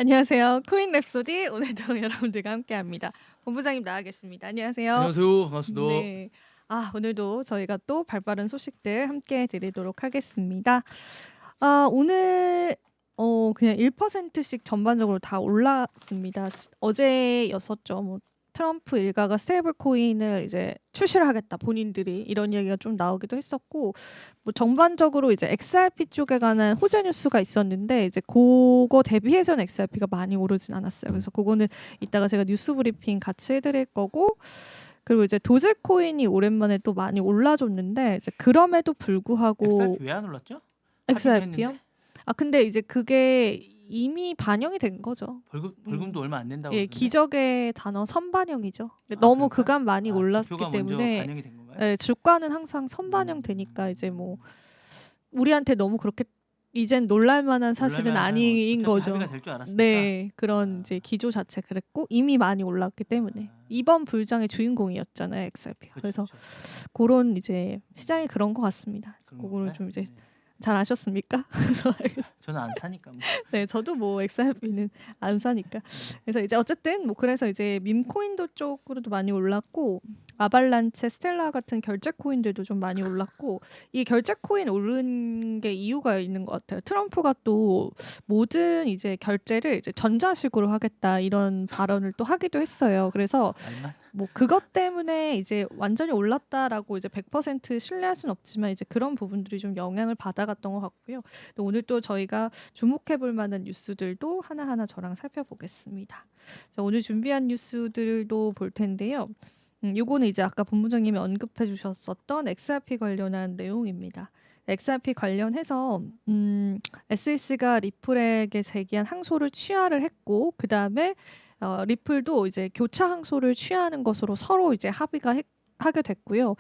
안녕하세요. 코인 랩소디 오늘도 여러분들과 함께합니다. 본부장님 나와 계십니다. 안녕하세요. 안녕하세요. 반갑습니다. 네. 오늘도 저희가 또 발빠른 소식들 함께 드리도록 하겠습니다. 오늘 그냥 1%씩 전반적으로 다 올랐습니다. 어제였었죠. 트럼프 일가가 스테이블 코인을 이제 출시를 하겠다. 본인들이 이런 이야기가 좀 나오기도 했었고 전반적으로 이제 XRP 쪽에 관한 호재 뉴스가 있었는데 이제 그거 대비해서는 XRP가 많이 오르진 않았어요. 그래서 그거는 이따가 제가 뉴스 브리핑 같이 해드릴 거고 그리고 이제 도젤코인이 오랜만에 또 많이 올라줬는데 이제 그럼에도 불구하고 XRP 왜 안 올랐죠? XRP요? 근데 이제 그게 이미 반영이 된 거죠. 벌금도 얼마 안 낸다고. 예, 그러던데? 기적의 단어 선반영이죠. 너무 그럴까요? 그간 많이 올랐기 지표가 때문에 먼저 반영이 된 건가요? 예, 주가는 항상 선반영 되니까 이제 우리한테 너무 그렇게 이젠 놀랄만한 사실은 아닌 거죠. 합의가 될 줄 알았으니까. 네, 그런 이제 기조 자체 그랬고 이미 많이 올랐기 때문에 이번 불장의 주인공이었잖아요, XRP. 그래서 그런 이제 시장이 그런 것 같습니다. 그거를 좀 이제 잘 아셨습니까? 저는 안 사니까. 네, 저도 XRP는 안 사니까. 그래서 이제 어쨌든 그래서 이제 밈코인도 쪽으로도 많이 올랐고 아발란체, 스텔라 같은 결제 코인들도 좀 많이 올랐고 이 결제 코인 오른 게 이유가 있는 것 같아요. 트럼프가 또 모든 이제 결제를 이제 전자식으로 하겠다 이런 발언을 또 하기도 했어요. 그래서 그것 때문에 이제 완전히 올랐다라고 이제 100% 신뢰할 수는 없지만 이제 그런 부분들이 좀 영향을 받아갔던 것 같고요. 오늘 또 저희가 주목해볼 만한 뉴스들도 하나하나 저랑 살펴보겠습니다. 자, 오늘 준비한 뉴스들도 볼 텐데요. 요거는 이제 아까 본부장님이 언급해 주셨었던 XRP 관련한 내용입니다. XRP 관련해서 SEC가 리플에게 제기한 항소를 취하를 했고 그 다음에 리플도 이제 교차 항소를 취하는 것으로 서로 이제 하게 됐고요.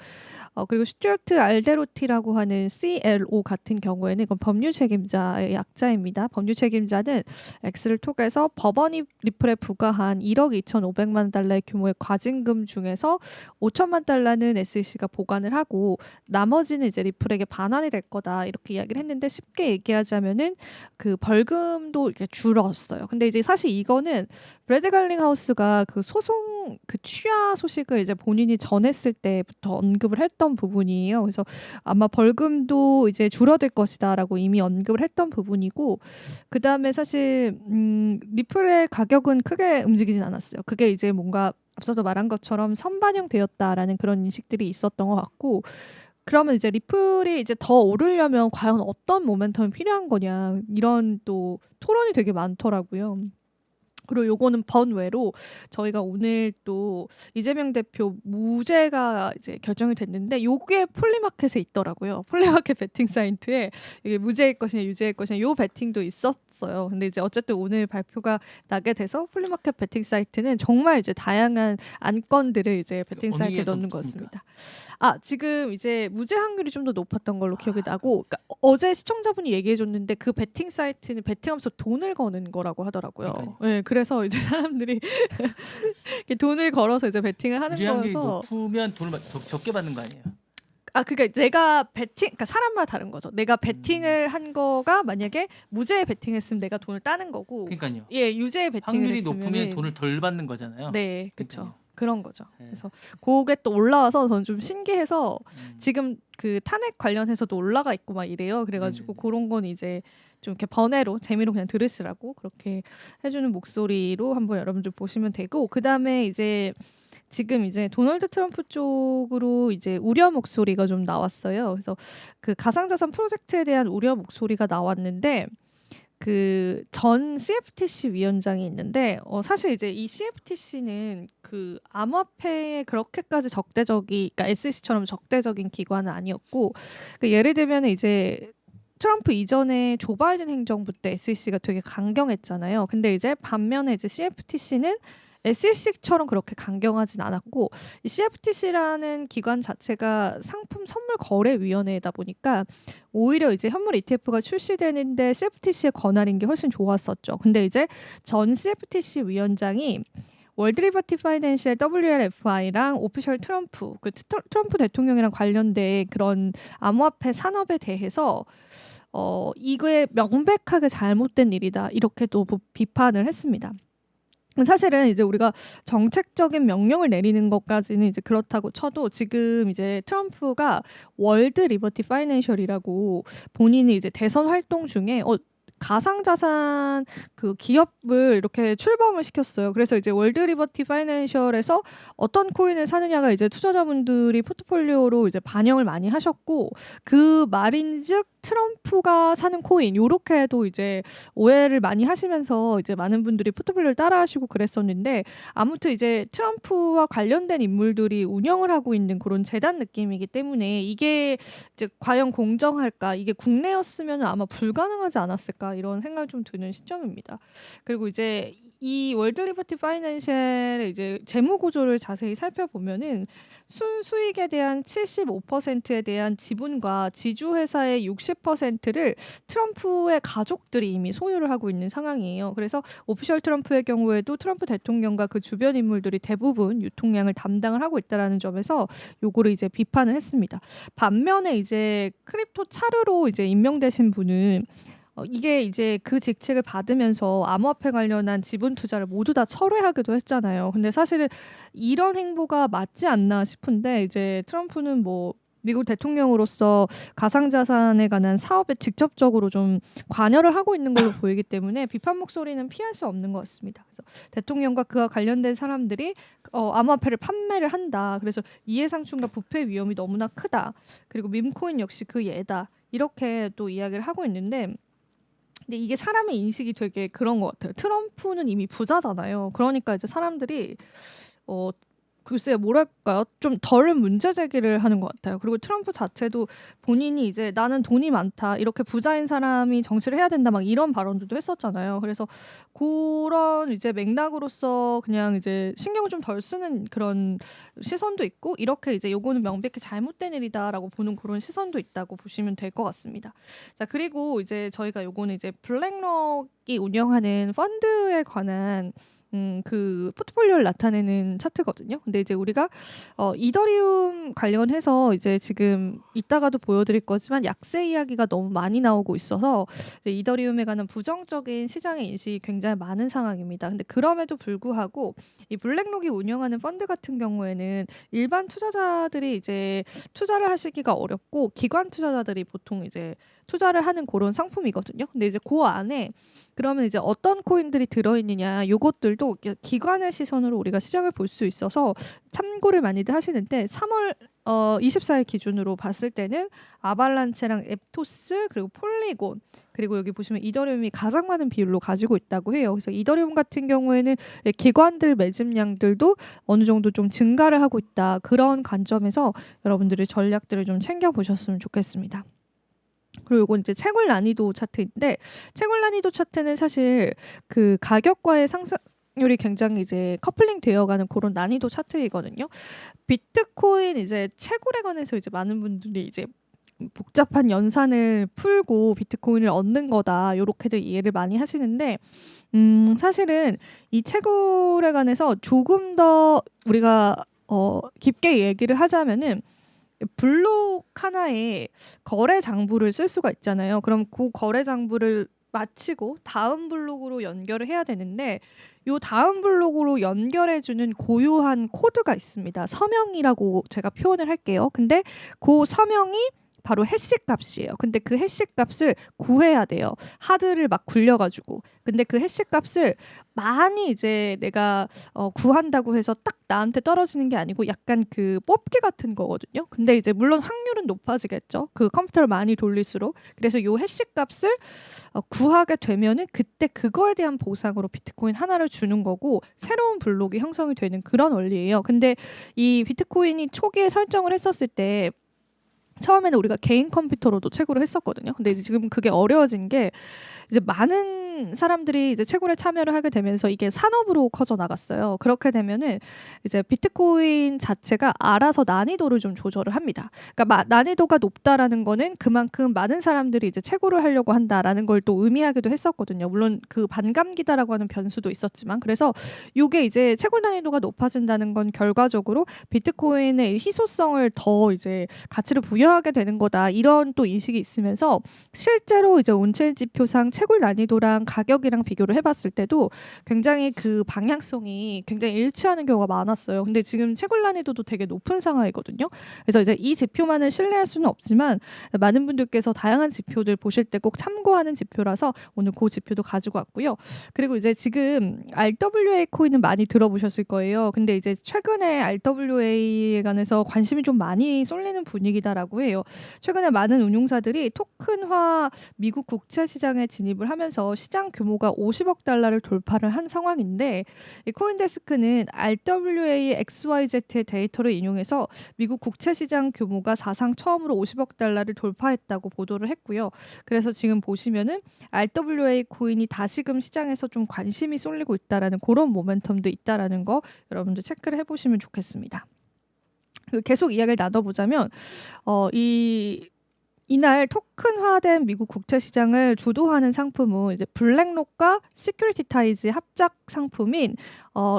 그리고 스튜어트 알데로티라고 하는 CLO 같은 경우에는 이건 법률 책임자의 약자입니다. 법률 책임자는 X를 통해서 법원이 리플에 부과한 1억 2,500만 달러의 규모의 과징금 중에서 5천만 달러는 SEC가 보관을 하고 나머지는 이제 리플에게 반환이 될 거다 이렇게 이야기를 했는데 쉽게 얘기하자면은 그 벌금도 이렇게 줄었어요. 근데 이제 사실 이거는 브래드 갈링하우스가 그 소송 그 취하 소식을 이제 본인이 전했을 때부터 언급을 했던 부분이에요. 그래서 아마 벌금도 이제 줄어들 것이다라고 이미 언급을 했던 부분이고 그 다음에 사실 리플의 가격은 크게 움직이진 않았어요. 그게 이제 뭔가 앞서도 말한 것처럼 선반영되었다라는 그런 인식들이 있었던 것 같고 그러면 이제 리플이 이제 더 오르려면 과연 어떤 모멘텀이 필요한 거냐 이런 또 토론이 되게 많더라고요. 그리고 요거는 번외로 저희가 오늘 또 이재명 대표 무죄가 이제 결정이 됐는데 요게 플리마켓에 있더라고요. 플리마켓 베팅 사이트에 이게 무죄일 것이냐 유죄일 것이냐 요 베팅도 있었어요. 근데 이제 어쨌든 오늘 발표가 나게 돼서 플리마켓 베팅 사이트는 정말 이제 다양한 안건들을 이제 베팅 사이트에 넣는 거였습니다. 지금 이제 무죄 확률이 좀 더 높았던 걸로 기억이 나고 그러니까 어제 시청자분이 얘기해 줬는데 그 베팅 사이트는 베팅하면서 돈을 거는 거라고 하더라고요. 네, 그래서 이제 사람들이 돈을 걸어서 이제 베팅을 하는 거여서 무죄 확률이 높으면 돈을 적게 받는 거 아니에요? 그러니까 내가 그러니까 사람마다 다른 거죠. 내가 베팅을 한 거가 만약에 무죄에 베팅했으면 내가 돈을 따는 거고, 그러니까요. 예, 유죄에 베팅을 확률이 했으면 높으면 돈을 덜 받는 거잖아요. 네, 그렇죠. 그런 거죠. 그래서 그게 또 올라와서 저는 좀 신기해서 지금 그 탄핵 관련해서도 올라가 있고 막 이래요. 그래가지고 그런 건 이제 좀 이렇게 번외로 재미로 그냥 들으시라고 그렇게 해주는 목소리로 한번 여러분들 보시면 되고 그 다음에 이제 지금 이제 도널드 트럼프 쪽으로 이제 우려 목소리가 좀 나왔어요. 그래서 그 가상자산 프로젝트에 대한 우려 목소리가 나왔는데 그 전 CFTC 위원장이 있는데 사실 이제 이 CFTC는 그 암호화폐에 그렇게까지 그러니까 SEC처럼 적대적인 기관은 아니었고 예를 들면 이제 트럼프 이전에 조 바이든 행정부 때 SEC가 되게 강경했잖아요. 근데 이제 반면에 이제 CFTC는 SEC처럼 그렇게 강경하진 않았고 이 CFTC라는 기관 자체가 상품 선물 거래 위원회다 보니까 오히려 이제 현물 ETF가 출시되는데 CFTC의 권한인 게 훨씬 좋았었죠. 근데 이제 전 CFTC 위원장이 월드 리버티 파이낸셜 WLFI랑 오피셜 트럼프 트럼프 대통령이랑 관련된 그런 암호화폐 산업에 대해서 이게 명백하게 잘못된 일이다 이렇게 또 비판을 했습니다. 사실은 이제 우리가 정책적인 명령을 내리는 것까지는 이제 그렇다고 쳐도 지금 이제 트럼프가 월드 리버티 파이낸셜이라고 본인이 이제 대선 활동 중에 가상자산 그 기업을 이렇게 출범을 시켰어요. 그래서 이제 월드 리버티 파이낸셜에서 어떤 코인을 사느냐가 이제 투자자분들이 포트폴리오로 이제 반영을 많이 하셨고 그 말인즉 트럼프가 사는 코인 요렇게도 이제 오해를 많이 하시면서 이제 많은 분들이 포트폴리오를 따라하시고 그랬었는데 아무튼 이제 트럼프와 관련된 인물들이 운영을 하고 있는 그런 재단 느낌이기 때문에 이게 이제 과연 공정할까? 이게 국내였으면 아마 불가능하지 않았을까? 이런 생각이 좀 드는 시점입니다. 그리고 이제 이 월드 리버티 파이낸셜의 이제 재무 구조를 자세히 살펴보면은 순수익에 대한 75%에 대한 지분과 지주회사의 60%를 트럼프의 가족들이 이미 소유를 하고 있는 상황이에요. 그래서 오피셜 트럼프의 경우에도 트럼프 대통령과 그 주변 인물들이 대부분 유통량을 담당을 하고 있다라는 점에서 요거를 이제 비판을 했습니다. 반면에 이제 크립토 차르로 이제 임명되신 분은 이게 이제 그 직책을 받으면서 암호화폐 관련한 지분 투자를 모두 다 철회하기도 했잖아요. 근데 사실은 이런 행보가 맞지 않나 싶은데 이제 트럼프는 뭐 미국 대통령으로서 가상자산에 관한 사업에 직접적으로 좀 관여를 하고 있는 걸로 보이기 때문에 비판 목소리는 피할 수 없는 것 같습니다. 그래서 대통령과 그와 관련된 사람들이 암호화폐를 판매를 한다. 그래서 이해상충과 부패 위험이 너무나 크다. 그리고 밈코인 역시 그 예다. 이렇게 또 이야기를 하고 있는데 근데 이게 사람의 인식이 되게 그런 것 같아요. 트럼프는 이미 부자잖아요. 그러니까 이제 사람들이 글쎄요, 뭐랄까요? 좀 덜 문제 제기를 하는 것 같아요. 그리고 트럼프 자체도 본인이 이제 나는 돈이 많다. 이렇게 부자인 사람이 정치를 해야 된다. 막 이런 발언들도 했었잖아요. 그래서 그런 이제 맥락으로서 그냥 이제 신경을 좀 덜 쓰는 그런 시선도 있고 이렇게 이제 요거는 명백히 잘못된 일이다라고 보는 그런 시선도 있다고 보시면 될 것 같습니다. 자, 그리고 이제 저희가 요거는 이제 블랙록이 운영하는 펀드에 관한 그 포트폴리오를 나타내는 차트거든요. 근데 이제 우리가 이더리움 관련해서 이제 지금 이따가도 보여드릴 거지만 약세 이야기가 너무 많이 나오고 있어서 이제 이더리움에 관한 부정적인 시장의 인식이 굉장히 많은 상황입니다. 근데 그럼에도 불구하고 이 블랙록이 운영하는 펀드 같은 경우에는 일반 투자자들이 이제 투자를 하시기가 어렵고 기관 투자자들이 보통 이제 투자를 하는 그런 상품이거든요. 근데 이제 그 안에 그러면 이제 어떤 코인들이 들어있느냐 요것들도 기관의 시선으로 우리가 시장을 볼 수 있어서 참고를 많이들 하시는데 3월 24일 기준으로 봤을 때는 아발란체랑 앱토스 그리고 폴리곤 그리고 여기 보시면 이더리움이 가장 많은 비율로 가지고 있다고 해요. 그래서 이더리움 같은 경우에는 기관들 매집량들도 어느 정도 좀 증가를 하고 있다. 그런 관점에서 여러분들의 전략들을 좀 챙겨보셨으면 좋겠습니다. 그리고 이건 이제 채굴 난이도 차트인데 채굴 난이도 차트는 사실 그 가격과의 상승률이 굉장히 이제 커플링 되어가는 그런 난이도 차트이거든요. 비트코인 이제 채굴에 관해서 이제 많은 분들이 이제 복잡한 연산을 풀고 비트코인을 얻는 거다 이렇게도 이해를 많이 하시는데 사실은 이 채굴에 관해서 조금 더 우리가 깊게 얘기를 하자면은 블록 하나에 거래 장부를 쓸 수가 있잖아요. 그럼 그 거래 장부를 마치고 다음 블록으로 연결을 해야 되는데 요 다음 블록으로 연결해주는 고유한 코드가 있습니다. 서명이라고 제가 표현을 할게요. 근데 그 서명이 바로 해시 값이에요. 근데 그 해시 값을 구해야 돼요. 하드를 막 굴려가지고. 근데 그 해시 값을 많이 이제 내가 구한다고 해서 딱 나한테 떨어지는 게 아니고 약간 그 뽑기 같은 거거든요. 근데 이제 물론 확률은 높아지겠죠. 그 컴퓨터를 많이 돌릴수록. 그래서 요 해시 값을 구하게 되면은 그때 그거에 대한 보상으로 비트코인 하나를 주는 거고 새로운 블록이 형성이 되는 그런 원리예요. 근데 이 비트코인이 초기에 설정을 했었을 때 처음에는 우리가 개인 컴퓨터로도 채굴을 했었거든요. 근데 이제 지금 그게 어려워진 게 이제 많은 많은 사람들이 이제 채굴에 참여를 하게 되면서 이게 산업으로 커져 나갔어요. 그렇게 되면은 이제 비트코인 자체가 알아서 난이도를 좀 조절을 합니다. 그러니까 난이도가 높다라는 거는 그만큼 많은 사람들이 이제 채굴을 하려고 한다라는 걸 또 의미하기도 했었거든요. 물론 그 반감기다라고 하는 변수도 있었지만, 그래서 이게 이제 채굴 난이도가 높아진다는 건 결과적으로 비트코인의 희소성을 더 이제 가치를 부여하게 되는 거다, 이런 또 인식이 있으면서 실제로 이제 온체인 지표상 채굴 난이도랑 가격이랑 비교를 해봤을 때도 굉장히 그 방향성이 굉장히 일치하는 경우가 많았어요. 근데 지금 채굴 난이도도 되게 높은 상황이거든요. 그래서 이제 이 지표만을 신뢰할 수는 없지만 많은 분들께서 다양한 지표들 보실 때 꼭 참고하는 지표라서 오늘 그 지표도 가지고 왔고요. 그리고 이제 지금 RWA 코인은 많이 들어보셨을 거예요. 근데 이제 최근에 RWA에 관해서 관심이 좀 많이 쏠리는 분위기다라고 해요. 최근에 많은 운용사들이 토큰화 미국 국채 시장에 진입을 하면서 시장 규모가 50억 달러를 돌파를 한 상황인데, 이 코인데스크는 RWA XYZ의 데이터를 인용해서 미국 국채 시장 규모가 사상 처음으로 50억 달러를 돌파했다고 보도를 했고요. 그래서 지금 보시면은 RWA 코인이 다시금 시장에서 좀 관심이 쏠리고 있다라는 그런 모멘텀도 있다라는 거 여러분들 체크를 해보시면 좋겠습니다. 계속 이야기를 나눠보자면 이날 토큰화된 미국 국채 시장을 주도하는 상품은 이제 블랙록과 시큐리티타이즈 합작 상품인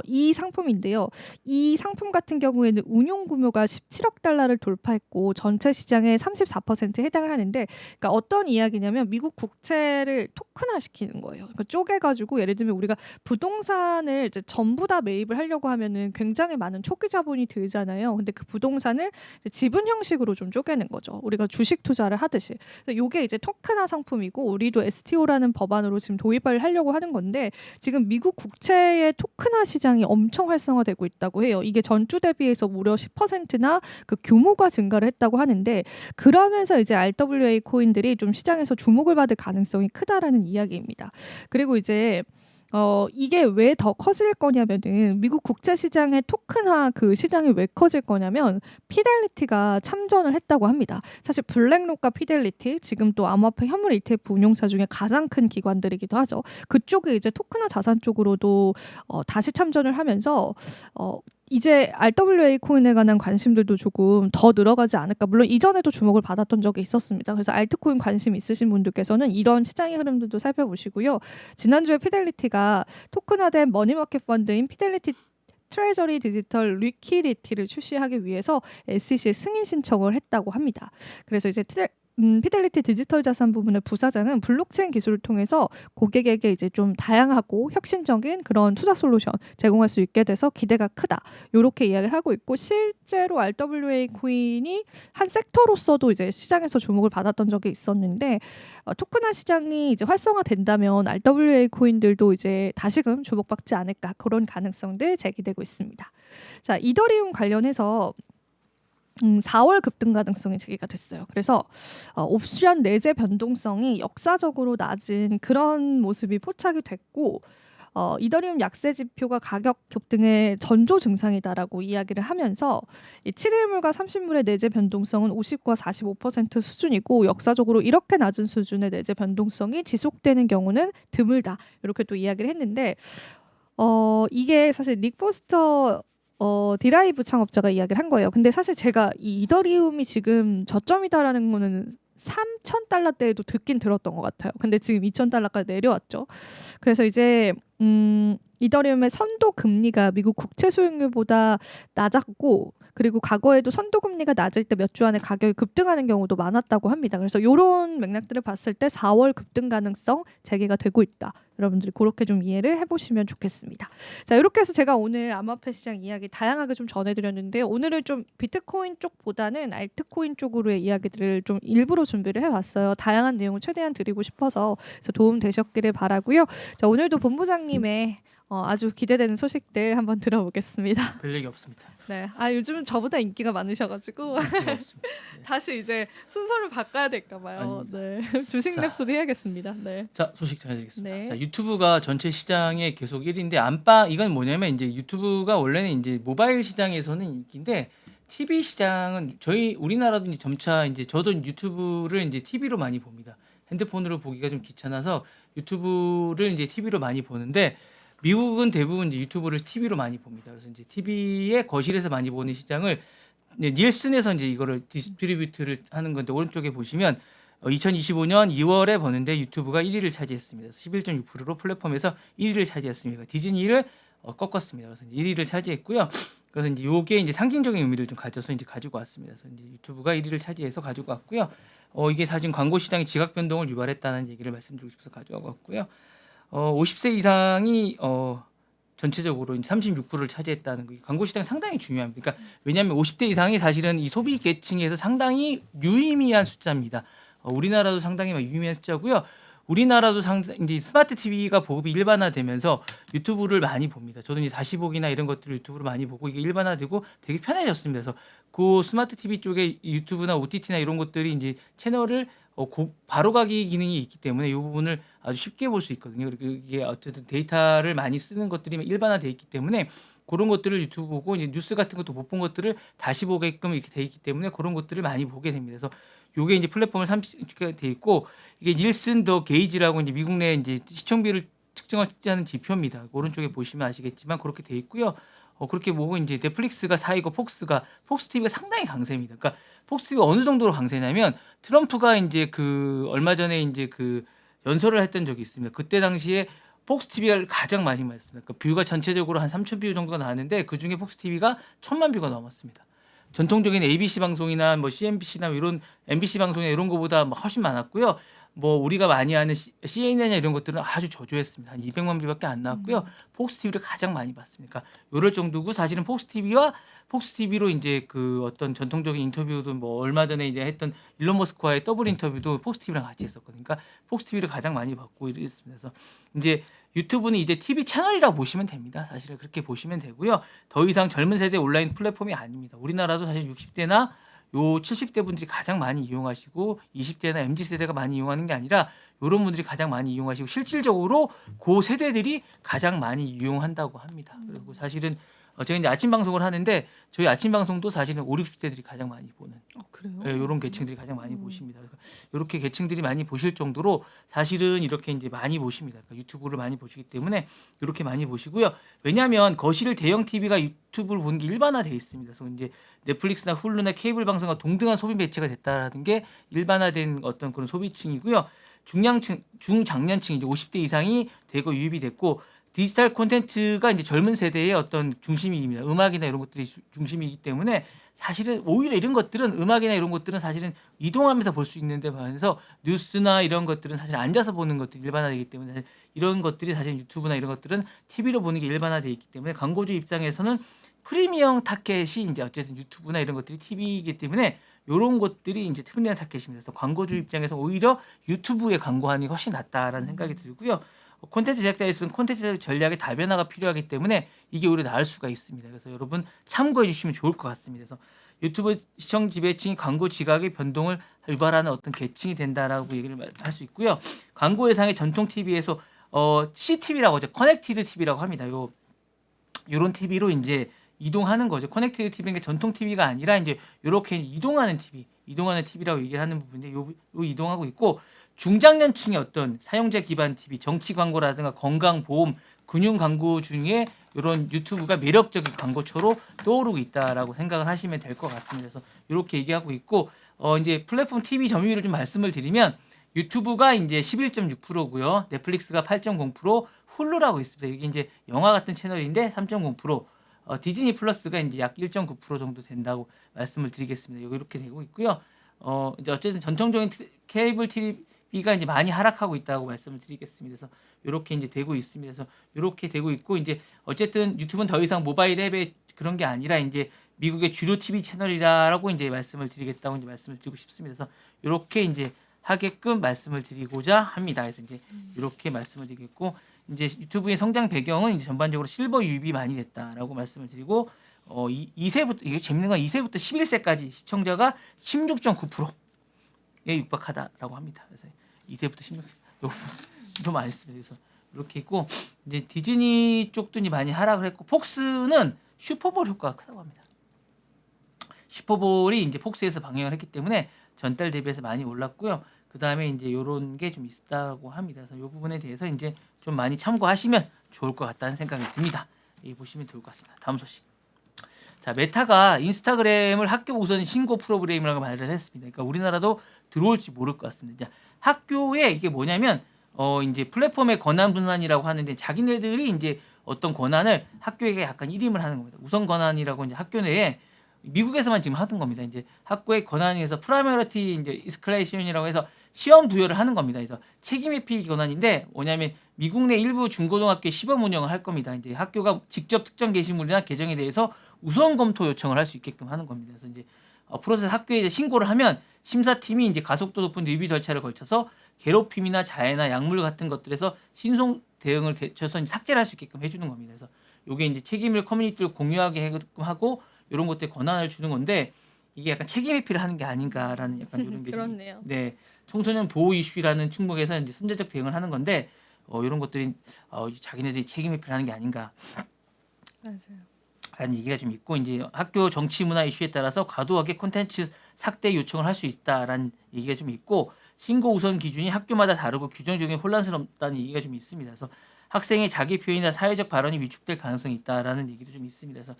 이 상품인데요. 이 상품 같은 경우에는 운용 규모가 17억 달러를 돌파했고 전체 시장의 34%에 해당을 하는데, 그러니까 어떤 이야기냐면 미국 국채를 토큰화시키는 거예요. 그러니까 쪼개가지고, 예를 들면 우리가 부동산을 이제 전부 다 매입을 하려고 하면은 굉장히 많은 초기 자본이 들잖아요. 근데 그 부동산을 이제 지분 형식으로 좀 쪼개는 거죠. 우리가 주식 투자를 하듯이. 이게 이제 토큰화 상품이고, 우리도 STO라는 법안으로 지금 도입을 하려고 하는 건데, 지금 미국 국채의 토큰화 시장이 엄청 활성화되고 있다고 해요. 이게 전주 대비해서 무려 10%나 그 규모가 증가를 했다고 하는데, 그러면서 이제 RWA 코인들이 좀 시장에서 주목을 받을 가능성이 크다라는 이야기입니다. 그리고 이제 이게 왜 더 커질 거냐면은, 미국 국채 시장의 토큰화 그 시장이 왜 커질 거냐면 피델리티가 참전을 했다고 합니다. 사실 블랙록과 피델리티, 지금 또 암호화폐 현물 ETF 운용사 중에 가장 큰 기관들이기도 하죠. 그쪽이 이제 토큰화 자산 쪽으로도 다시 참전을 하면서 이제 RWA 코인에 관한 관심들도 조금 더 늘어가지 않을까. 물론 이전에도 주목을 받았던 적이 있었습니다. 그래서 알트코인 관심 있으신 분들께서는 이런 시장의 흐름들도 살펴보시고요. 지난주에 피델리티가 토큰화된 머니마켓 펀드인 피델리티 트레저리 디지털 리퀴디티를 출시하기 위해서 SEC에 승인 신청을 했다고 합니다. 그래서 이제 피델리티 디지털 자산 부문의 부사장은 블록체인 기술을 통해서 고객에게 이제 좀 다양하고 혁신적인 그런 투자 솔루션 제공할 수 있게 돼서 기대가 크다, 이렇게 이야기를 하고 있고, 실제로 RWA 코인이 한 섹터로서도 이제 시장에서 주목을 받았던 적이 있었는데, 토큰화 시장이 이제 활성화된다면 RWA 코인들도 이제 다시금 주목받지 않을까, 그런 가능성들 제기되고 있습니다. 자, 이더리움 관련해서 4월 급등 가능성이 제기가 됐어요. 그래서 옵션 내재 변동성이 역사적으로 낮은 그런 모습이 포착이 됐고, 이더리움 약세 지표가 가격 급등의 전조 증상이다라고 이야기를 하면서, 이 7일물과 30물의 내재 변동성은 50과 45% 수준이고, 역사적으로 이렇게 낮은 수준의 내재 변동성이 지속되는 경우는 드물다, 이렇게 또 이야기를 했는데, 이게 사실 닉 포스터 디라이브 창업자가 이야기를 한 거예요. 근데 사실 제가 이 이더리움이 지금 저점이다라는 거는 3,000달러대에도 듣긴 들었던 것 같아요. 근데 지금 2,000달러까지 내려왔죠. 그래서 이제 이더리움의 선도 금리가 미국 국채 수익률보다 낮았고, 그리고 과거에도 선도 금리가 낮을 때 몇 주 안에 가격이 급등하는 경우도 많았다고 합니다. 그래서 이런 맥락들을 봤을 때 4월 급등 가능성 제기가 되고 있다. 여러분들이 그렇게 좀 이해를 해보시면 좋겠습니다. 자, 이렇게 해서 제가 오늘 암호화폐 시장 이야기 다양하게 좀 전해드렸는데요. 오늘은 좀 비트코인 쪽보다는 알트코인 쪽으로의 이야기들을 좀 일부러 준비를 해봤어요. 다양한 내용을 최대한 드리고 싶어서. 그래서 도움 되셨기를 바라고요. 자, 오늘도 본부장님의 아주 기대되는 소식들 한번 들어보겠습니다. 별 얘기 없습니다. 네, 요즘은 저보다 인기가 많으셔가지고 인기가 없습니다. 네. 다시 이제 순서를 바꿔야 될까봐요. 네, 주식 랩소도 해야겠습니다. 네. 자, 소식 전해드리겠습니다. 네. 자, 유튜브가 전체 시장에 계속 1위인데, 안방 이건 뭐냐면, 이제 유튜브가 원래는 이제 모바일 시장에서는 인기인데, TV 시장은 우리나라도 이제 점차 이제 저도 유튜브를 이제 TV로 많이 봅니다. 핸드폰으로 보기가 좀 귀찮아서 유튜브를 이제 TV로 많이 보는데 미국은 대부분 이제 유튜브를 TV로 많이 봅니다. 그래서 이제 TV의 거실에서 많이 보는 시장을 이제 닐슨에서 이제 이거를 디스트리뷰트를 하는 건데 오른쪽에 보시면 2025년 2월에 보는데 유튜브가 1위를 차지했습니다. 11.6%로 플랫폼에서 1위를 차지했습니다. 디즈니를 꺾었습니다. 그래서 1위를 차지했고요. 그래서 이제 요게 이제 상징적인 의미를 좀 가져서 이제 가지고 왔습니다. 그래서 이제 유튜브가 1위를 차지해서 가지고 왔고요. 이게 사실 광고 시장의 지각 변동을 유발했다는 얘기를 말씀드리고 싶어서 가져와 봤고요. 50세 이상이 전체적으로 이제 36%를 차지했다는 거. 광고 시장 상당히 중요합니다. 그러니까 왜냐하면 50대 이상이 사실은 이 소비 계층에서 상당히 유의미한 숫자입니다. 우리나라도 상당히 막 유의미한 숫자고요. 우리나라도 이제 스마트 TV가 보급이 일반화되면서 유튜브를 많이 봅니다. 저도 이제 다시 보기나 이런 것들을 유튜브로 많이 보고 이게 일반화되고 되게 편해졌습니다. 그래서 그 스마트 TV 쪽에 유튜브나 OTT나 이런 것들이 이제 채널을 바로 가기 기능이 있기 때문에 이 부분을 아주 쉽게 볼 수 있거든요. 그리고 이게 어쨌든 데이터를 많이 쓰는 것들이 일반화돼 있기 때문에 그런 것들을 유튜브 보고 이제 뉴스 같은 것도 못 본 것들을 다시 보게끔 이렇게 돼 있기 때문에 그런 것들을 많이 보게 됩니다. 그래서 요게 이제 플랫폼을 30개 돼 있고 이게 닐슨 더 게이지라고 이제 미국 내 이제 시청비를 측정하는 지표입니다. 오른쪽에 보시면 아시겠지만 그렇게 돼 있고요. 그렇게 보고 이제 넷플릭스가 4위고 폭스 TV가 상당히 강세입니다. 그러니까 폭스 TV가 어느 정도로 강세냐면 트럼프가 이제 그 얼마 전에 이제 그 연설을 했던 적이 있습니다. 그때 당시에 폭스 TV가 가장 많이 봤습니다. 그러니까 뷰가 전체적으로 한 3천 뷰 정도가 나왔는데 그 중에 폭스 TV가 1,000만 뷰가 넘었습니다. 전통적인 ABC 방송이나 뭐 CNBC나 이런 MBC 방송이나 이런 거보다 훨씬 많았고요. 뭐 우리가 많이 아는 CNN이나 이런 것들은 아주 저조했습니다. 한 200만 뷰밖에 안 나왔고요. 폭스 TV를 가장 많이 봤습니다. 그러니까 이럴 정도고 사실은 폭스 TV로 이제 그 어떤 전통적인 인터뷰도 뭐 얼마 전에 이제 했던 일론 머스크와의 더블 인터뷰도 폭스 TV랑 같이 했었거든요. 그러니까 폭스 TV를 가장 많이 봤고 이랬습니다. 그래서 이제 유튜브는 이제 TV 채널이라고 보시면 됩니다. 사실 그렇게 보시면 되고요. 더 이상 젊은 세대 온라인 플랫폼이 아닙니다. 우리나라도 사실 60대나 요 70대 분들이 가장 많이 이용하시고 20대나 MZ 세대가 많이 이용하는 게 아니라 이런 분들이 가장 많이 이용하시고 실질적으로 그 세대들이 가장 많이 이용한다고 합니다. 그리고 사실은 제가 이제 아침 방송을 하는데 저희 아침 방송도 사실은 5, 60대들이 가장 많이 보는 그래요? 이런 계층들이 가장 많이 보십니다. 그래서 이렇게 계층들이 많이 보실 정도로 사실은 이렇게 이제 많이 보십니다. 그러니까 유튜브를 많이 보시기 때문에 이렇게 많이 보시고요. 왜냐하면 거실 대형 TV가 유튜브를 보는 게 일반화되어 있습니다. 그래서 이제 넷플릭스나 훌루나 케이블 방송과 동등한 소비 매체가 됐다라는 게 일반화된 어떤 그런 소비층이고요. 중장년층 이제 50대 이상이 대거 유입이 됐고 디지털 콘텐츠가 이제 젊은 세대의 어떤 중심입니다. 음악이나 이런 것들이 중심이기 때문에 사실은 오히려 이런 것들은 음악이나 이런 것들은 사실은 이동하면서 볼 수 있는데 반해서 뉴스나 이런 것들은 사실 앉아서 보는 것들이 일반화되기 때문에 이런 것들이 사실 유튜브나 이런 것들은 TV로 보는 게 일반화되어 있기 때문에 광고주 입장에서는 프리미엄 타겟이 이제 어쨌든 유튜브나 이런 것들이 TV이기 때문에 이런 것들이 이제 프리미엄 타겟입니다. 그래서 광고주 입장에서 오히려 유튜브에 광고하는 게 훨씬 낫다라는 생각이 들고요. 콘텐츠 제작자에서는 콘텐츠 전략의 다변화가 필요하기 때문에 이게 오히려 나을 수가 있습니다. 그래서 여러분 참고해 주시면 좋을 것 같습니다. 그래서 유튜브 시청 지배층이 광고 지각의 변동을 유발하는 어떤 계층이 된다라고 얘기를 할 수 있고요. 광고 예상의 전통 TV에서 CTV라고 하죠. 커넥티드 TV라고 합니다. 요런 TV로 이제 이동하는 거죠. 커넥티드 TV는 게 전통 TV가 아니라 이제 이렇게 이동하는 TV라고 얘기를 하는 부분인데 요 이동하고 있고 중장년층의 어떤 사용자 기반 TV, 정치 광고라든가 건강 보험, 금융 광고 중에 이런 유튜브가 매력적인 광고처로 떠오르고 있다라고 생각을 하시면 될 것 같습니다. 그래서 이렇게 얘기하고 있고 이제 플랫폼 TV 점유율을 좀 말씀을 드리면 유튜브가 이제 11.6%고요. 넷플릭스가 8.0%, 훌루라고 있습니다. 이게 이제 영화 같은 채널인데 3.0%, 디즈니 플러스가 이제 약 1.9% 정도 된다고 말씀을 드리겠습니다. 여기 이렇게 되고 있고요. 이제 어쨌든 전통적인 케이블 TV가 이제 많이 하락하고 있다고 말씀을 드리겠습니다. 그래서 이렇게 이제 되고 있습니다. 그래서 이렇게 되고 있고 이제 어쨌든 유튜브는 더 이상 모바일 앱의 그런 게 아니라 이제 미국의 주류 TV 채널이라고 이제 말씀을 드리겠다고 이제 말씀을 드리고 싶습니다. 그래서 이렇게 이제 하게끔 말씀을 드리고자 합니다. 그래서 이제 이렇게 말씀을 드리겠고 이제 유튜브의 성장 배경은 이제 전반적으로 실버 유입이 많이 됐다라고 말씀을 드리고 2세부터 이게 재밌는 건 2세부터 11세까지 시청자가 16.9%에 육박하다라고 합니다. 그래서 2세부터 16 좀 많이 씁니다. 그래서 이렇게 있고 이제 디즈니 쪽도 이제 많이 하락을 했고 폭스는 슈퍼볼 효과가 크다고 합니다. 슈퍼볼이 이제 폭스에서 방영을 했기 때문에 전달 대비해서 많이 올랐고요. 그 다음에 이제 요런 게 좀 있다고 합니다. 그래서 요 부분에 대해서 이제 좀 많이 참고하시면 좋을 것 같다는 생각이 듭니다. 이 보시면 좋을 것 같습니다. 다음 소식. 자, 메타가 인스타그램을 학교 우선 신고 프로그램이라고 말을 했습니다. 그러니까 우리나라도 들어올지 모를 것 같습니다. 이제 학교에 이게 뭐냐면 이제 플랫폼의 권한 분산이라고 하는데 자기네들이 이제 어떤 권한을 학교에게 약간 일임을 하는 겁니다. 우선 권한이라고 이제 학교 내에 미국에서만 지금 하던 겁니다. 이제 학교의 권한에서 프라이머리티 이제 이스클레이션이라고 해서 시험 부여를 하는 겁니다. 그래서 책임 회피 권한인데 뭐냐면 미국 내 일부 중고등학교 시범 운영을 할 겁니다. 이제 학교가 직접 특정 게시물이나 계정에 대해서 우선 검토 요청을 할 수 있게끔 하는 겁니다. 그래서 이제 프로세스 학교에 이제 신고를 하면 심사팀이 이제 가속도 높은 리뷰 절차를 거쳐서 괴롭힘이나 자해나 약물 같은 것들에서 신속 대응을 거쳐서 이제 삭제를 할 수 있게끔 해주는 겁니다. 그래서 이게 이제 책임을 커뮤니티를 공유하게 하고 이런 것들에 권한을 주는 건데 이게 약간 책임 회피를 하는 게 아닌가라는 약간 이런 게 그렇네요. 네 청소년 보호 이슈라는 충목에서 이제 선제적 대응을 하는 건데 이런 것들이 자기네들이 책임 회피를 하는 게 아닌가. 맞아요. 라는 얘기가 좀 있고 이제 학교 정치 문화 이슈에 따라서 과도하게 콘텐츠 삭제 요청을 할 수 있다라는 얘기가 좀 있고 신고 우선 기준이 학교마다 다르고 규정 적용이 혼란스럽다는 얘기가 좀 있습니다. 그래서 학생의 자기 표현이나 사회적 발언이 위축될 가능성이 있다라는 얘기도 좀 있습니다. 그래서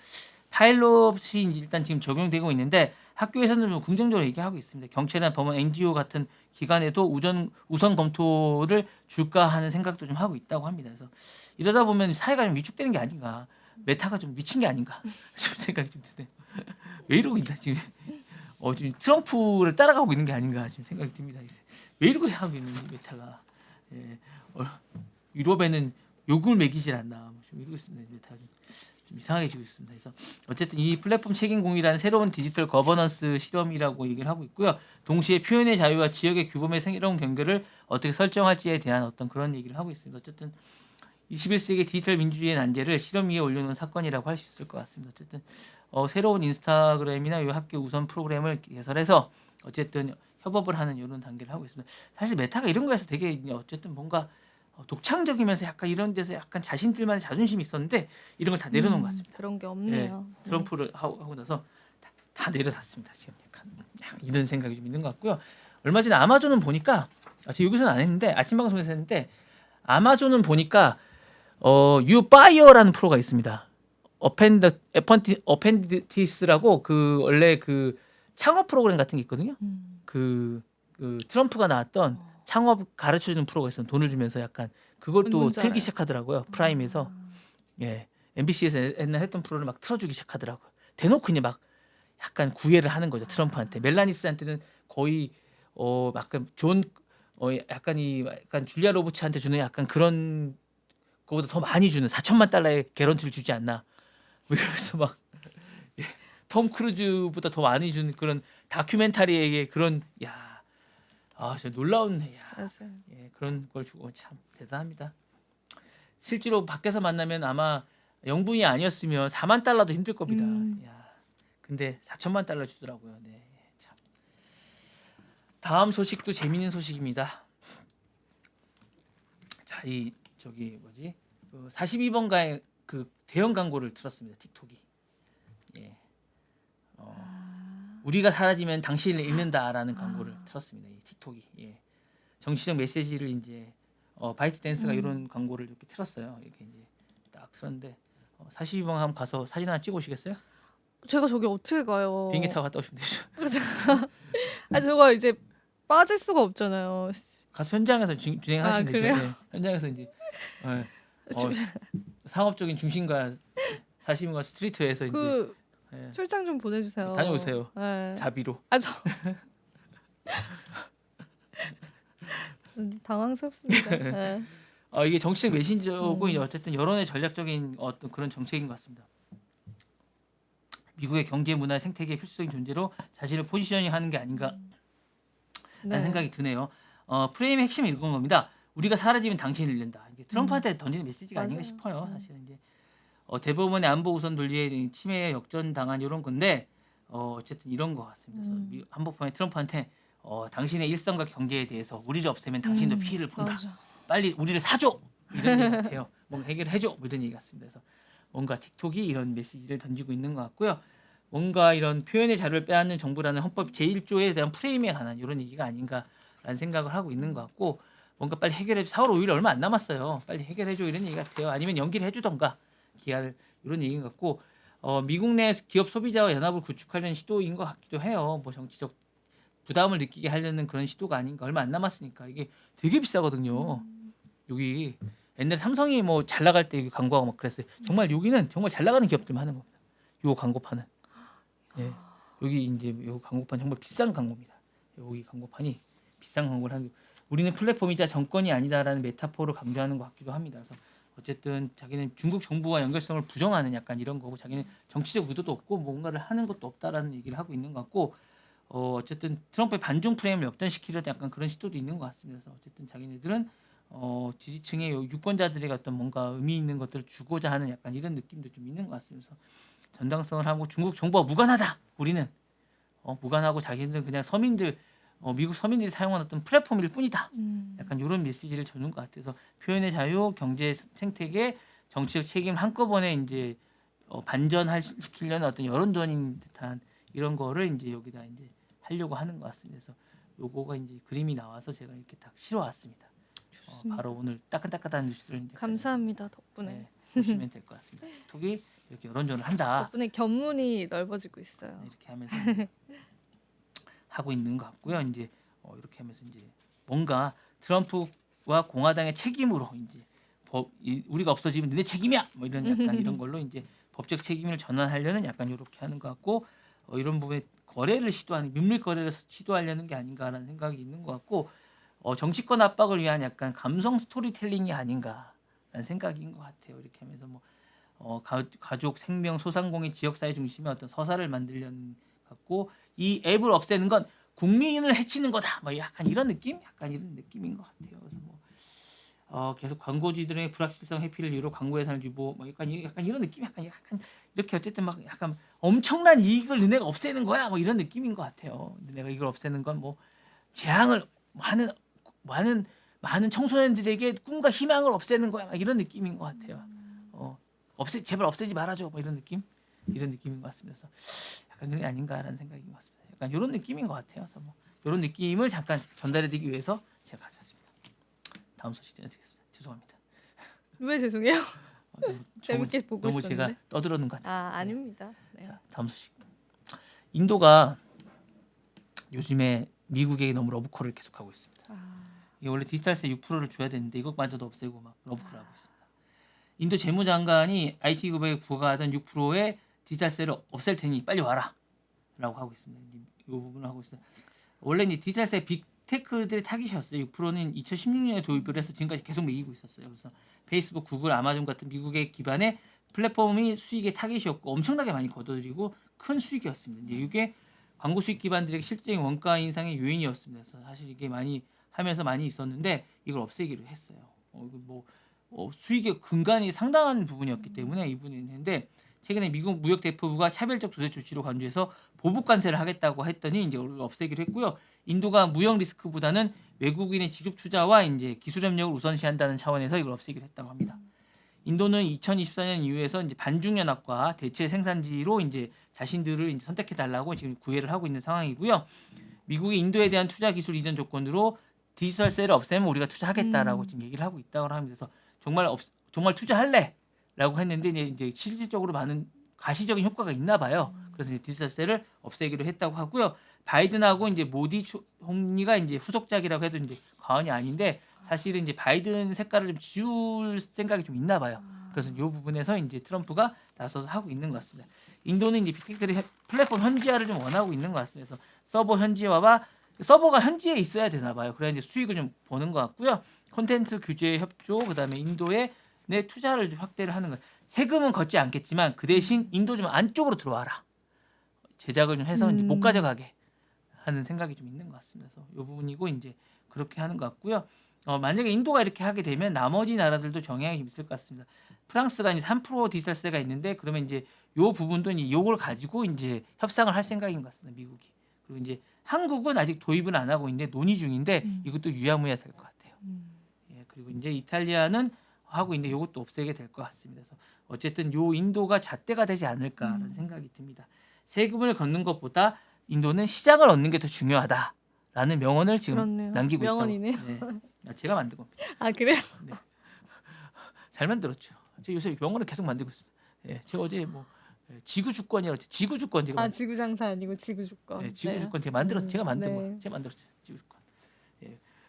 파일럿이 일단 지금 적용되고 있는데 학교에서는 좀 긍정적으로 얘기하고 있습니다. 경찰이나 법원, NGO 같은 기관에도 우선 검토를 줄까 하는 생각도 좀 하고 있다고 합니다. 그래서 이러다 보면 사회가 좀 위축되는 게 아닌가. 메타가 좀 미친 게 아닌가 싶은 생각이 좀 드네요. 왜 이러고 있나 지금 지금 트럼프를 따라가고 있는 게 아닌가 지금 생각이 듭니다. 왜 이러고 하고 있는 메타가 예, 유럽에는 요금을 매기질 않나 좀 이러고 있습니다. 메타가 좀 이상하게 지고 있습니다. 그래서 어쨌든 이 플랫폼 책임 공유라는 새로운 디지털 거버넌스 실험이라고 얘기를 하고 있고요. 동시에 표현의 자유와 지역의 규범의 새로운 경계를 어떻게 설정할지에 대한 어떤 그런 얘기를 하고 있습니다. 어쨌든 21세기 디지털 민주주의의 난제를 실험 위에 올려놓은 사건이라고 할 수 있을 것 같습니다. 어쨌든 새로운 인스타그램이나 이 학교 우선 프로그램을 개설해서 어쨌든 협업을 하는 이런 단계를 하고 있습니다. 사실 메타가 이런 거에서 되게 어쨌든 뭔가 독창적이면서 약간 이런 데서 약간 자신들만의 자존심이 있었는데 이런 걸 다 내려놓은 것 같습니다. 그런 게 예, 없네요. 트럼프를 하고 나서 다 내려놨습니다. 지금 약간 이런 생각이 좀 있는 것 같고요. 얼마 전에 아마존은 보니까 제가 여기서는 안 했는데 아침 방송에서 했는데 아마존은 보니까 유바이어라는 프로가 있습니다. 어펜디티스라고 그 원래 그 창업 프로그램 같은 게 있거든요. 그 트럼프가 나왔던 창업 가르쳐주는 프로가 있어요. 돈을 주면서 약간 그걸 또 뭔지 틀기 알아요. 시작하더라고요. 프라임에서 예 MBC에서 옛날 했던 프로를 막 틀어주기 시작하더라고요. 대놓고 그냥 막 약간 구애를 하는 거죠. 트럼프한테. 멜라니스한테는 거의 약간 약간 줄리아 로버츠한테 주는 약간 그런 그거보다 더 많이 주는 4천만 달러의 개런티를 주지 않나. 뭐 이러면서 막 톰 크루즈보다 더 많이 주는 그런 다큐멘터리의 그런 진짜 놀라운 맞아요. 그런 걸 주고 참 대단합니다. 실제로 밖에서 만나면 아마 영분이 아니었으면 4만 달러도 힘들 겁니다. 근데 4천만 달러 주더라고요. 네, 참. 다음 소식도 재미있는 소식입니다. 자, 이 저기 뭐지? 42번가의 그 대형 광고를 틀었습니다. 틱톡이. 예. 우리가 사라지면 당신을 잃는다라는 광고를 틀었습니다. 이 틱톡이. 예. 정치적 메시지를 이제 바이트 댄스가 이런 광고를 이렇게 틀었어요. 이렇게 이제 딱 틀었는데 42번 한번 가서 사진 하나 찍어 오시겠어요? 제가 저기 어떻게 가요? 비행기 타고 갔다 오시면 되죠. 저거 이제 빠질 수가 없잖아요. 가서 현장에서 진행하시면 되죠. 그래요? 네. 현장에서 이제 상업적인 중심과 42번가 스트리트에서 이제 그 예. 출장 좀 보내주세요. 다녀오세요. 네. 자비로. 저 당황스럽습니다. 네. 이게 정치적 메신저고 어쨌든 여론의 전략적인 어떤 그런 정책인 것 같습니다. 미국의 경제, 문화, 생태계 필수적인 존재로 자신을 포지셔닝하는 게 아닌가 라는 생각이 드네요. 프레임의 핵심이 이건 겁니다. 우리가 사라지면 당신을 잃는다. 이게 트럼프한테 던지는 메시지가 아닌가 싶어요. 사실은 이제 대법원의 안보 우선 논리에 침해에 역전당한 이런 건데 어쨌든 이런 것 같습니다. 그래서 한복판에 트럼프한테 당신의 일상과 경제에 대해서 우리를 없애면 당신도 피해를 본다. 맞아. 빨리 우리를 사줘. 이런 얘기 같아요. 뭔가 해결해줘. 뭐 이런 얘기 같습니다. 그래서 뭔가 틱톡이 이런 메시지를 던지고 있는 것 같고요. 뭔가 이런 표현의 자유를 빼앗는 정부라는 헌법 제1조에 대한 프레임에 관한 이런 얘기가 아닌가 않을까라는 생각을 하고 있는 것 같고 뭔가 빨리 해결해 줘. 4월 5일 얼마 안 남았어요. 빨리 해결해 줘 이런 얘기 같아요. 아니면 연기를 해주던가 기한을 이런 얘기인 것 같고 미국 내 기업 소비자와 연합을 구축하려는 시도인 것 같기도 해요. 뭐 정치적 부담을 느끼게 하려는 그런 시도가 아닌가. 얼마 안 남았으니까 이게 되게 비싸거든요. 여기 옛날 삼성이 뭐 잘 나갈 때 여기 광고하고 막 그랬어요. 정말 여기는 정말 잘 나가는 기업들만 하는 겁니다. 요 광고판은. 예. 여기 이제 요 광고판 정말 비싼 광고입니다. 여기 광고판이 비싼 광고를 하는 우리는 플랫폼이자 정권이 아니다라는 메타포를 강조하는 것 같기도 합니다. 그래서 어쨌든 자기는 중국 정부와 연결성을 부정하는 약간 이런 거고 자기는 정치적 의도도 없고 뭔가를 하는 것도 없다라는 얘기를 하고 있는 것 같고 어쨌든 트럼프의 반중 프레임을 역전시키려는 약간 그런 시도도 있는 것 같습니다. 그래서 어쨌든 자기네들은 지지층의 유권자들에게 어떤 뭔가 의미 있는 것들을 주고자 하는 약간 이런 느낌도 좀 있는 것 같습니다. 그래서 전당성을 하고 중국 정부와 무관하다. 우리는 무관하고 자기들은 그냥 서민들 미국 서민들이 사용하는 어떤 플랫폼일 뿐이다. 약간 이런 메시지를 주는 것 같아서 표현의 자유, 경제 생태계, 정치적 책임 한꺼번에 이제 반전시키려는 어떤 여론전인 듯한 이런 거를 이제 여기다 이제 하려고 하는 것 같습니다. 그래서 요거가 이제 그림이 나와서 제가 이렇게 딱 실어왔습니다. 좋습니다. 바로 오늘 따끈따끈한 뉴스를 이제 감사합니다. 덕분에. 네, 보시면 될 것 같습니다. 틱톡이 이렇게 여론전을 한다. 덕분에 견문이 넓어지고 있어요. 이렇게 하면서 하고 있는 것 같고요. 이제 이렇게 하면서 이제 뭔가 트럼프와 공화당의 책임으로 이제 우리가 없어지면 너네 책임이야. 뭐 이런 약간 이런 걸로 이제 법적 책임을 전환하려는 약간 이렇게 하는 것 같고 이런 부분에 거래를 시도하는 민물 거래를 시도하려는 게 아닌가라는 생각이 있는 것 같고 정치권 압박을 위한 약간 감성 스토리텔링이 아닌가라는 생각인 것 같아요. 이렇게 하면서 뭐 가족, 생명, 소상공인, 지역사회 중심의 어떤 서사를 만들려는 것 같고 이 앱을 없애는 건 국민을 해치는 거다. 뭐 약간 이런 느낌? 약간 이런 느낌인 것 같아요. 그래서 뭐 계속 광고주들의 불확실성 회피를 이유로 광고 예산을 주고 뭐 약간 이런 느낌, 약간 이렇게 어쨌든 막 약간 엄청난 이익을 너네가 없애는 거야. 뭐 이런 느낌인 것 같아요. 너네가 이걸 없애는 건 뭐 재앙을 하는 많은 청소년들에게 꿈과 희망을 없애는 거야. 막 이런 느낌인 것 같아요. 제발 없애지 말아줘. 뭐 이런 느낌인 것 같습니다. 그래서 약간 그게 아닌가라는 생각인 것 같습니다. 약간 이런 느낌인 것 같아요. 그래서 뭐 이런 느낌을 잠깐 전달해드리기 위해서 제가 가져왔습니다. 다음 소식 전해드리겠습니다. 죄송합니다. 왜 죄송해요? 너무 재밌게 보고 너무 있었는데. 제가 떠들었는 것 같아요. 아, 아닙니다. 네. 자, 다음 소식. 인도가 요즘에 미국에게 너무 러브콜을 계속하고 있습니다. 이게 원래 디지털세 6%를 줘야 되는데 이것마저도 없애고 막 러브콜을 하고 있습니다. 인도 재무장관이 IT 기업에 부과하던 6%의 디지털세를 없앨 테니 빨리 와라라고 하고 있습니다. 이 부분을 하고 있어요. 원래 이제 디지털세 빅테크들의 타깃이었어요. 6%는 2016년에 도입을 해서 지금까지 계속 매기고 있었어요. 그래서 페이스북, 구글, 아마존 같은 미국의 기반의 플랫폼이 수익의 타깃이었고 엄청나게 많이 거둬들이고 큰 수익이었습니다. 이제 이게 광고 수익 기반들에게 실질적인 원가 인상의 요인이었습니다. 그래서 사실 이게 많이 하면서 많이 있었는데 이걸 없애기로 했어요. 수익의 근간이 상당한 부분이었기 때문에 이 부분이 있는데 최근에 미국 무역 대표부가 차별적 조세 조치로 간주해서 보복 관세를 하겠다고 했더니 이제 이걸 없애기로 했고요. 인도가 무역 리스크보다는 외국인의 직접 투자와 이제 기술 협력을 우선시한다는 차원에서 이걸 없애기로 했다고 합니다. 인도는 2024년 이후에서 이제 반중 연합과 대체 생산지로 이제 자신들을 이제 선택해 달라고 지금 구애를 하고 있는 상황이고요. 미국이 인도에 대한 투자 기술 이전 조건으로 디지털세를 없애면 우리가 투자하겠다라고 지금 얘기를 하고 있다고 합니다. 그래서 정말 투자할래라고 했는데 이제 실질적으로 많은 가시적인 효과가 있나 봐요. 그래서 이제 디지털세를 없애기로 했다고 하고요. 바이든하고 이제 모디 총리가 이제 후속작이라고 해도 이제 과언이 아닌데 사실은 이제 바이든 색깔을 좀 지울 생각이 좀 있나 봐요. 그래서 이 부분에서 이제 트럼프가 나서서 하고 있는 것 같습니다. 인도는 이제 빅테크 플랫폼 현지화를 좀 원하고 있는 것 같습니다. 그래서 서버 현지화와 서버가 현지에 있어야 되나 봐요. 그래야 이제 수익을 좀 보는 것 같고요. 콘텐츠 규제 협조, 그다음에 인도에 내 투자를 좀 확대를 하는 것. 세금은 걷지 않겠지만 그 대신 인도 좀 안쪽으로 들어와라. 제작을 좀 해서 이제 못 가져가게 하는 생각이 좀 있는 것 같습니다. 그래서 이 부분이고 이제 그렇게 하는 것 같고요. 만약에 인도가 이렇게 하게 되면 나머지 나라들도 영향이 있을 것 같습니다. 프랑스가 이제 3% 디지털세가 있는데 그러면 이제 요 부분도 이제 요걸 가지고 이제 협상을 할 생각인 것 같습니다. 미국이. 그리고 이제 한국은 아직 도입은 안 하고 있는데 논의 중인데 이것도 유야무야 될 것 같아요. 예, 그리고 이제 이탈리아는 하고 있는데 이것도 없애게 될 것 같습니다. 그래서 어쨌든 요 인도가 잣대가 되지 않을까라는 생각이 듭니다. 세금을 걷는 것보다 인도는 시장을 얻는 게 더 중요하다. 라는 명언을 지금 그렇네요. 남기고 명언이네요. 있다고. 네. 제가 만든 겁니다. 아 그래요? 잘 만들었죠. 제가 요새 명언을 계속 만들고 있습니다. 제가 어제 지구 주권이라고 했죠. 지구 주권 제가 지구 장사 아니고 지구 주권. 지구 네. 주권 제가 만든 네. 거예요. 제가 만들었죠. 지구 주권.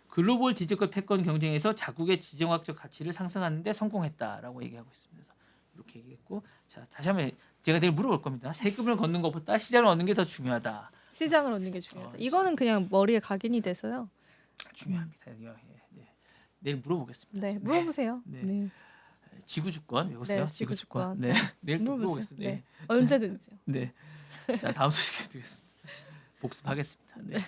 글로벌 디지털 패권 경쟁에서 자국의 지정학적 가치를 상승하는 데 성공했다라고 얘기하고 있습니다. 그래서 이렇게 얘기했고, 자 다시 한번 제가 내일 물어볼 겁니다. 세금을 걷는 것보다 시장을 얻는 게 더 중요하다. 시장을 얻는 게 중요하다. 이거는 그냥 머리에 각인이 돼서요. 중요합니다. 내일 물어보겠습니다. 네, 물어보세요. 네. 네. 지구 주권 외우세요. 네, 지구 지구 주권. 주권. 네, 내일 또 물어보세요. 물어보겠습니다. 네. 언제든지요. 네. 자 다음 소식 드리겠습니다. 복습하겠습니다. 네.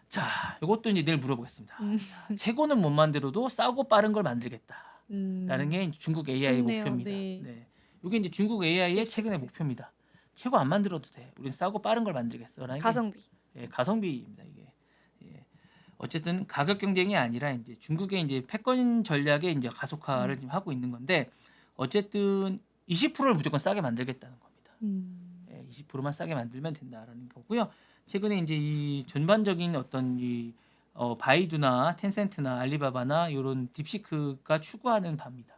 자, 이것도 이제 내일 물어보겠습니다. 자, 최고는 못 만들어도 싸고 빠른 걸 만들겠다라는 게 중국 AI 좋네요. 목표입니다. 네. 네. 이게 이제 중국 AI의 최근의 목표입니다. 최고 안 만들어도 돼. 우리는 싸고 빠른 걸 만들겠어라는 게 가성비. 가성비입니다. 이게. 어쨌든 가격 경쟁이 아니라 이제 중국의 이제 패권 전략의 이제 가속화를 지금 하고 있는 건데, 어쨌든 20%를 무조건 싸게 만들겠다는 겁니다. 20%만 싸게 만들면 된다라는 거고요. 최근에 이제 이 전반적인 어떤 이 바이두나 텐센트나 알리바바나 이런 딥시크가 추구하는 바입니다.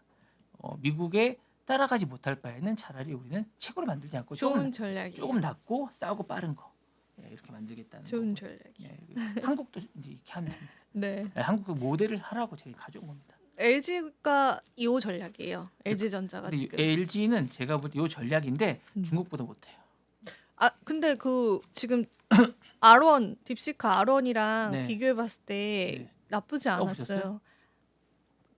미국에 따라가지 못할 바에는 차라리 우리는 최고를 만들지 않고 좋은 전략이에요. 조금 낮고 싸고 빠른 거 이렇게 만들겠다는 좋은 거고. 전략이에요. 한국도 이제 이렇게 하면 됩니다. 네. 한국 모델을 하라고 제가 가져온 겁니다. LG가 2호 전략이에요. LG전자가 근데 지금. LG는 제가 볼 때 이 전략인데 중국보다 못해요. 근데 그 지금 R1 딥시크 R1이랑 네. 비교해봤을 때 네. 나쁘지 써보셨어요? 않았어요.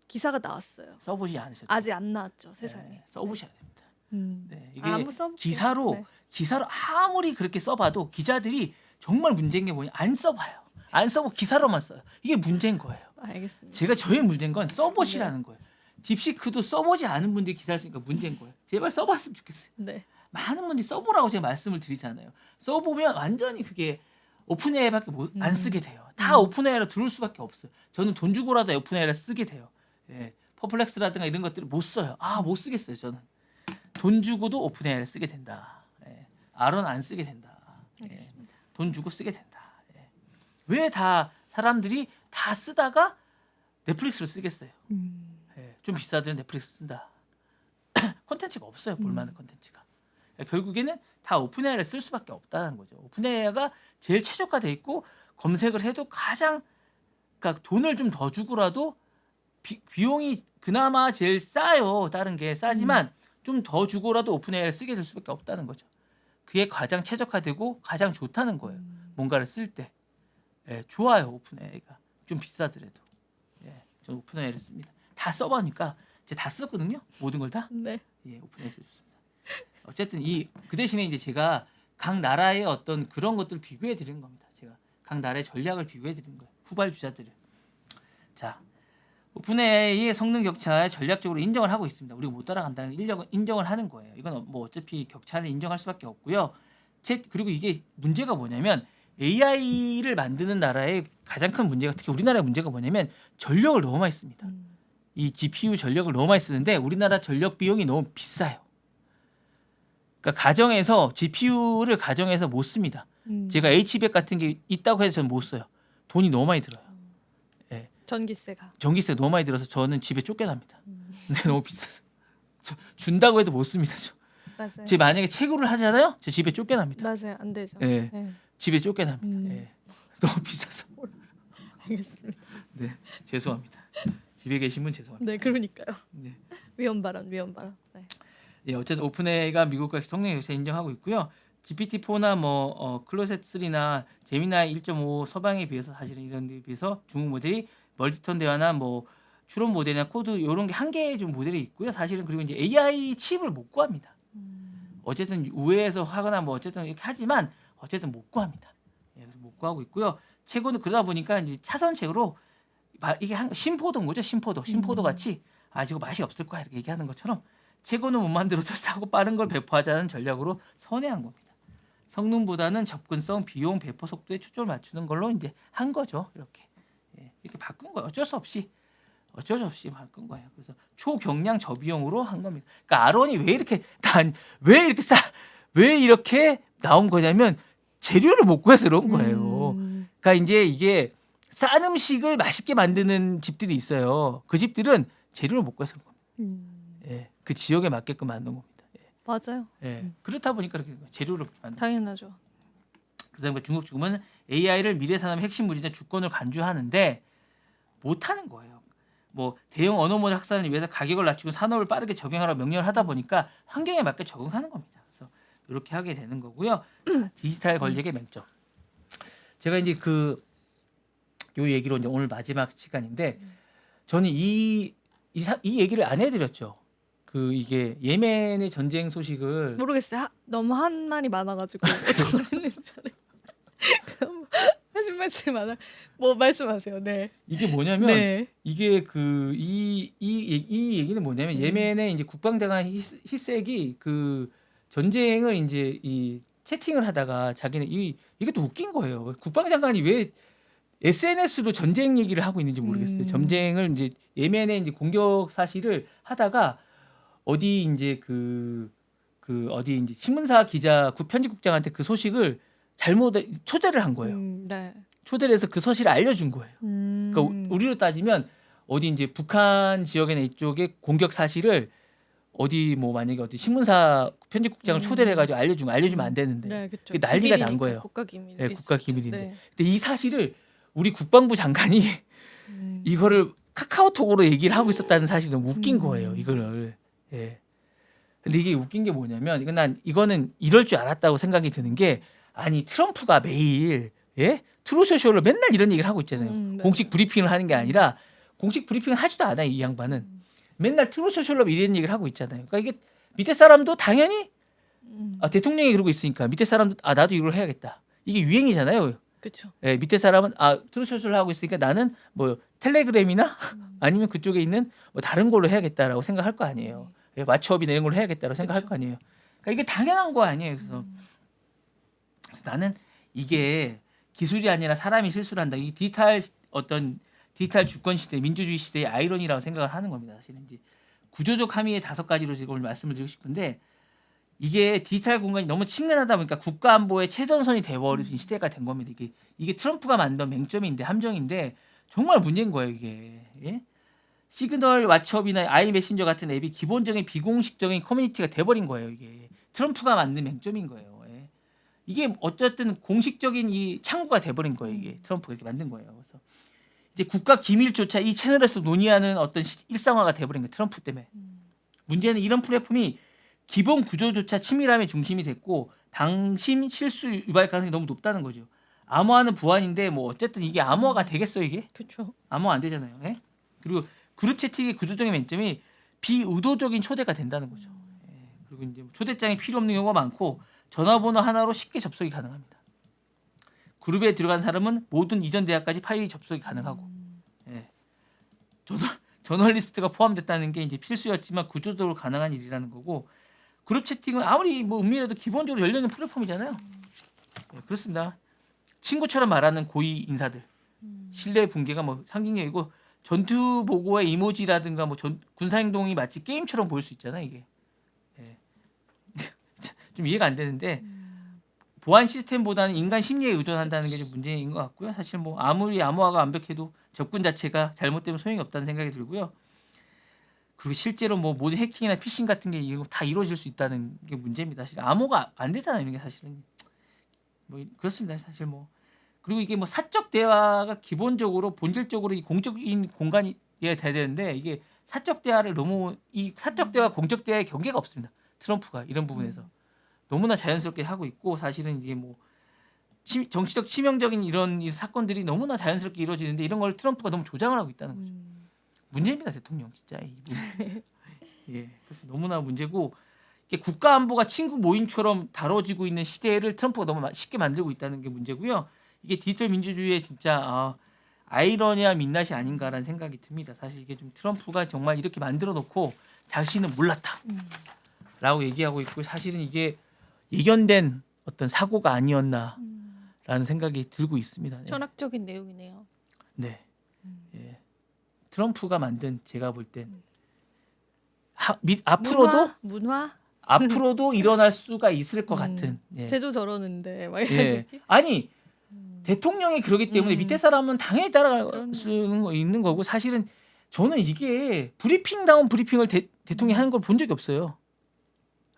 기사가 나왔어요. 써보지 않으셨죠? 아직 안 나왔죠, 세상에. 네, 써보셔야 됩니다. 네, 이게 한번 써볼게요. 기사로 아무리 그렇게 써봐도 기자들이 정말 문제인 게 뭐냐, 안 써봐요. 안 써보 기사로만 써요. 이게 문제인 거예요. 알겠습니다. 저의 문제인 건 써보시라는 거예요. 딥시크도 써보지 않은 분들이 기사를 쓰니까 문제인 거예요. 제발 써봤으면 좋겠어요. 네. 많은 분들이 써보라고 제가 말씀을 드리잖아요. 써보면 완전히 그게 오픈 AI밖에 안 쓰게 돼요. 다 오픈 AI로 들어올 수밖에 없어요. 저는 돈 주고라도 오픈 AI를 쓰게 돼요. 퍼플렉스라든가 이런 것들을 못 써요. 못 쓰겠어요. 저는 돈 주고도 오픈 AI를 쓰게 된다. R1 안 쓰게 된다. 알겠습니다. 돈 주고 쓰게 된다. 왜 다 사람들이 다 쓰다가 넷플릭스를 쓰겠어요? 좀 비싸도 넷플릭스 쓴다. 콘텐츠가 없어요. 볼만한 콘텐츠가. 결국에는 다 오픈 AI를 쓸 수밖에 없다는 거죠. 오픈 AI가 제일 최적화돼 있고 검색을 해도 가장, 그러니까 돈을 좀 더 주고라도 비용이 그나마 제일 싸요. 다른 게 싸지만 좀 더 주고라도 오픈 AI를 쓰게 될 수밖에 없다는 거죠. 그게 가장 최적화되고 가장 좋다는 거예요. 뭔가를 쓸 때. 좋아요. 오픈 AI가 좀 비싸더라도. 저는 오픈 AI를 씁니다. 다 써보니까 제가 다 썼거든요. 모든 걸 다. 네. 오픈 AI를 좋습니다. 어쨌든 그 대신에 이제 제가 각 나라의 어떤 그런 것들을 비교해 드리는 겁니다. 제가 각 나라의 전략을 비교해 드리는 거예요. 후발주자들을. 자, 오픈 AI의 성능 격차에 전략적으로 인정을 하고 있습니다. 우리가 못 따라간다는 인정을 하는 거예요. 이건 뭐 어차피 격차를 인정할 수밖에 없고요. 그리고 이게 문제가 뭐냐면 AI를 만드는 나라의 가장 큰 문제가, 특히 우리나라의 문제가 뭐냐면 전력을 너무 많이 씁니다. 이 GPU 전력을 너무 많이 쓰는데 우리나라 전력 비용이 너무 비싸요. 그러니까 GPU를 가정에서 못 씁니다. 제가 H100 같은 게 있다고 해서 저는 못 써요. 돈이 너무 많이 들어요. 전기세가. 전기세가 너무 많이 들어서 저는 집에 쫓겨납니다. 근데 너무 비싸서 준다고 해도 못 씁니다. 맞아요. 제가 만약에 채굴을 하잖아요. 저 집에 쫓겨납니다. 맞아요. 안 되죠. 네. 집에 쫓겨납니다. 너무 비싸서. 알겠습니다. 네, 죄송합니다. 집에 계신 분 죄송합니다. 네, 그러니까요. 네. 위험 발언. 네. 어쨌든 오픈 AI가 미국과 성능 격차 인정하고 있고요. GPT-4나 클로셋 3나 제미나이 1.5 서방에 비해서 사실은 이런 데 비해서 중국 모델이 멀티톤 대화나 추론 모델이나 코드 이런 게 한 개의 좀 모델이 있고요. 사실은 그리고 이제 AI 칩을 못 구합니다. 어쨌든 우회해서 하거나 어쨌든 이렇게 하지만 어쨌든 못 구합니다. 그래서 못 구하고 있고요. 최고는 그러다 보니까 이제 차선책으로 이게 심포도인 거죠. 심포도 같이 이거 맛이 없을 거야 이렇게 얘기하는 것처럼 최고는 못 만들어도 싸고 빠른 걸 배포하자는 전략으로 선회한 겁니다. 성능보다는 접근성, 비용, 배포 속도에 초점을 맞추는 걸로 이제 한 거죠. 이렇게 바꾼 거예요. 어쩔 수 없이 바꾼 거예요. 그래서 초경량 저비용으로 한 겁니다. 그러니까 R1이 왜 이렇게 나온 거냐면 재료를 못 구해서 그런 거예요. 그러니까 이제 이게 싼 음식을 맛있게 만드는 집들이 있어요. 그 집들은 재료를 못 구해서 그런 겁니다. 예, 그 지역에 맞게끔 만든 겁니다. 맞아요. 예, 그렇다 보니까 그렇게 재료를 만든. 당연하죠. 그다음에 중국 정부는 AI를 미래 산업의 핵심 무기나 주권을 간주하는데 못하는 거예요. 뭐 대형 언어 모델 확산을 위해서 가격을 낮추고 산업을 빠르게 적용하라고 명령을 하다 보니까 환경에 맞게 적응하는 겁니다. 그래서 이렇게 하게 되는 거고요. 자, 디지털 권력의 맹점. 제가 이제 요 얘기로 이제 오늘 마지막 시간인데 저는 이 얘기를 안 해드렸죠. 이게 예멘의 전쟁 소식을 모르겠어요. 너무 한 말이 많아가지고 어떤 걸 했는지 잘해. 그럼 하신 말씀 많아. 뭐 말씀하세요. 네. 이게 뭐냐면 네. 이게 이 얘기는 뭐냐면 예멘의 이제 국방장관 히색이 그 전쟁을 이제 이 채팅을 하다가 자기는 이게 또 웃긴 거예요. 국방장관이 왜 SNS로 전쟁 얘기를 하고 있는지 모르겠어요. 전쟁을 이제 예멘의 이제 공격 사실을 하다가 어디 이제 어디 이제 신문사 기자 편집국장한테 그 소식을 잘못 초대를 한 거예요. 네. 초대를 해서 그 사실을 알려준 거예요. 그러니까 우리로 따지면 어디 이제 북한 지역이나 이쪽에 공격 사실을 어디 뭐 만약에 어디 신문사 편집국장을 초대를 해가지고 알려주면 안 되는데 네, 그렇죠. 그게 난리가 난 거예요. 국가 기밀. 네, 국가 기밀인데. 네. 근데 이 사실을 우리 국방부 장관이 이거를 카카오톡으로 얘기를 하고 있었다는 사실이 너무 웃긴 거예요. 이거를. 예. 근데 이게 웃긴 게 뭐냐면 이거는 이럴 줄 알았다고 생각이 드는 게 아니 트럼프가 매일 트루소셜로 맨날 이런 얘기를 하고 있잖아요. 네. 공식 브리핑을 하는 게 아니라 공식 브리핑을 하지도 않아요. 이 양반은 맨날 트루소셜로 이런 얘기를 하고 있잖아요. 그러니까 이게 밑에 사람도 당연히 대통령이 그러고 있으니까 밑에 사람도 나도 이걸 해야겠다. 이게 유행이잖아요. 그렇죠. 예, 밑에 사람은 트루소셜 하고 있으니까 나는 뭐 텔레그램이나 아니면 그쪽에 있는 뭐 다른 걸로 해야겠다라고 생각할 거 아니에요. 예, 왓츠업이나 이런 걸로 해야겠다라고 생각할 거 아니에요. 그러니까 이게 당연한 거 아니에요. 그래서 나는 이게 기술이 아니라 사람이 실수를 한다. 이 디지털 주권 시대, 민주주의 시대의 아이러니라고 생각을 하는 겁니다. 사실은 이제 구조적 함의의 5가지로 지금 오늘 말씀을 드리고 싶은데 이게 디지털 공간이 너무 친근하다 보니까 국가 안보의 최전선이 돼버린 시대가 된 겁니다. 이게 트럼프가 만든 맹점인데 함정인데 정말 문제인 거예요. 이게 시그널 왓츠업이나 아이 메신저 같은 앱이 기본적인 비공식적인 커뮤니티가 돼버린 거예요. 이게 트럼프가 만든 맹점인 거예요. 이게 어쨌든 공식적인 이 창구가 돼버린 거예요. 이게 트럼프가 이렇게 만든 거예요. 그래서 이제 국가 기밀조차 이 채널에서 논의하는 어떤 일상화가 돼버린 거예요. 트럼프 때문에. 문제는 이런 플랫폼이 기본 구조조차 치밀함의 중심이 됐고 방심 실수 유발 가능성이 너무 높다는 거죠. 암호화는 보안인데 뭐 어쨌든 이게 암호화가 되겠어요 이게? 그렇죠. 암호화 안 되잖아요. 그리고 그룹 채팅의 구조적인 맹점이 비의도적인 초대가 된다는 거죠. 그리고 이제 초대장이 필요 없는 경우가 많고 전화번호 하나로 쉽게 접속이 가능합니다. 그룹에 들어간 사람은 모든 이전 대화까지 파일이 접속이 가능하고 저널리스트가 포함됐다는 게 이제 필수였지만 구조적으로 가능한 일이라는 거고 그룹 채팅은 아무리 뭐 은밀해도 기본적으로 열려있는 플랫폼이잖아요. 그렇습니다. 친구처럼 말하는 고위 인사들 신뢰 붕괴가 뭐 상징적이고 전투 보고의 이모지라든가 뭐 군사 행동이 마치 게임처럼 보일 수 있잖아요. 이게 좀 이해가 안 되는데 보안 시스템보다는 인간 심리에 의존한다는 게 좀 문제인 것 같고요. 사실 뭐 아무리 암호화가 완벽해도 접근 자체가 잘못되면 소용이 없다는 생각이 들고요. 그리고 실제로 뭐 모든 해킹이나 피싱 같은 게 다 이루어질 수 있다는 게 문제입니다. 사실 암호가 안 되잖아요. 이런 게 사실은 뭐 그렇습니다. 사실 뭐 그리고 이게 뭐 사적 대화가 기본적으로 본질적으로 이 공적인 공간이 돼야 되는데 이게 사적 대화를 너무 이 사적 대화 공적 대화의 경계가 없습니다. 트럼프가 이런 부분에서 너무나 자연스럽게 하고 있고 사실은 이게 뭐 정치적 치명적인 이런 사건들이 너무나 자연스럽게 이루어지는데 이런 걸 트럼프가 너무 조장을 하고 있다는 거죠. 문제입니다, 대통령 진짜. 그래서 너무나 문제고 이게 국가 안보가 친구 모임처럼 다뤄지고 있는 시대를 트럼프가 너무 쉽게 만들고 있다는 게 문제고요. 이게 디지털 민주주의의 진짜 아이러니와 민낯이 아닌가라는 생각이 듭니다. 사실 이게 좀 트럼프가 정말 이렇게 만들어 놓고 자신은 몰랐다라고 얘기하고 있고 사실은 이게 예견된 어떤 사고가 아니었나라는 생각이 들고 있습니다. 철학적인 내용이네요. 네. 트럼프가 만든 제가 볼 땐 앞으로도 문화? 앞으로도 일어날 수가 있을 것 같은. 쟤도 저러는데 막 이런 예. 느낌? 아니 대통령이 그러기 때문에 밑에 사람은 당연히 따라갈 수 있는 거고 사실은 저는 이게 브리핑다운 브리핑을 대통령이 하는 걸 본 적이 없어요.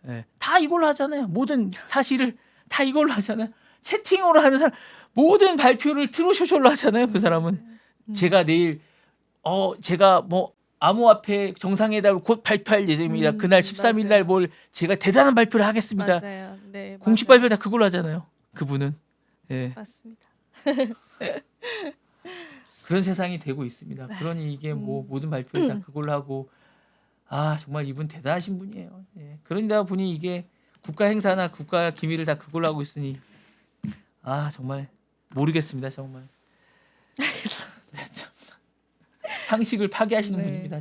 예, 다 이걸로 하잖아요. 모든 사실을 다 이걸로 하잖아요. 채팅으로 하는 사람 모든 발표를 트루쇼쇼로 하잖아요. 그 사람은 제가 내일 제가 뭐 암호화폐 정상회담을 곧 발표할 예정입니다. 그날 13일 날 뭘 제가 대단한 발표를 하겠습니다. 맞아요. 네, 공식 발표 다 그걸로 하잖아요. 그분은. 예. 맞습니다. 그런 세상이 되고 있습니다. 그러니 이게 뭐 모든 발표를 다 그걸로 하고 정말 이분 대단하신 분이에요. 예. 그러다 보니 이게 국가 행사나 국가 기밀을 다 그걸로 하고 있으니 정말 모르겠습니다. 정말. 네, 참. 상식을 파괴하시는 분입니다.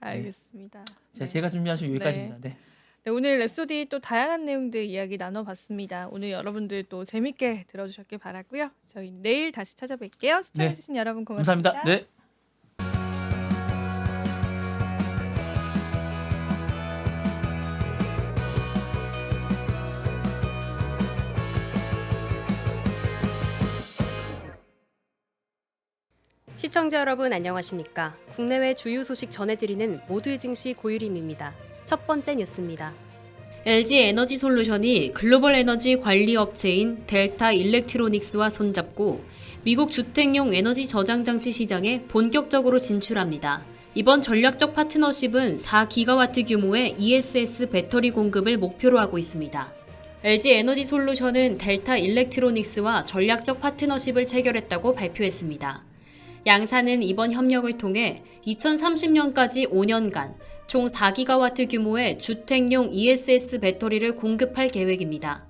알겠습니다. 제가 준비한 수 여기까지입니다. 네. 네, 오늘 랩소디 또 다양한 내용들 이야기 나눠봤습니다. 오늘 여러분들 또 재밌게 들어주셨길 바라고요. 저희 내일 다시 찾아뵐게요. 시청해주신 여러분 고맙습니다. 감사합니다. 네. 시청자 여러분 안녕하십니까? 국내외 주요 소식 전해드리는 모두의 증시 고유림입니다. 첫 번째 뉴스입니다. LG 에너지 솔루션이 글로벌 에너지 관리 업체인 델타 일렉트로닉스와 손잡고 미국 주택용 에너지 저장 장치 시장에 본격적으로 진출합니다. 이번 전략적 파트너십은 4기가와트 규모의 ESS 배터리 공급을 목표로 하고 있습니다. LG 에너지 솔루션은 델타 일렉트로닉스와 전략적 파트너십을 체결했다고 발표했습니다. 양사는 이번 협력을 통해 2030년까지 5년간 총 4기가와트 규모의 주택용 ESS 배터리를 공급할 계획입니다.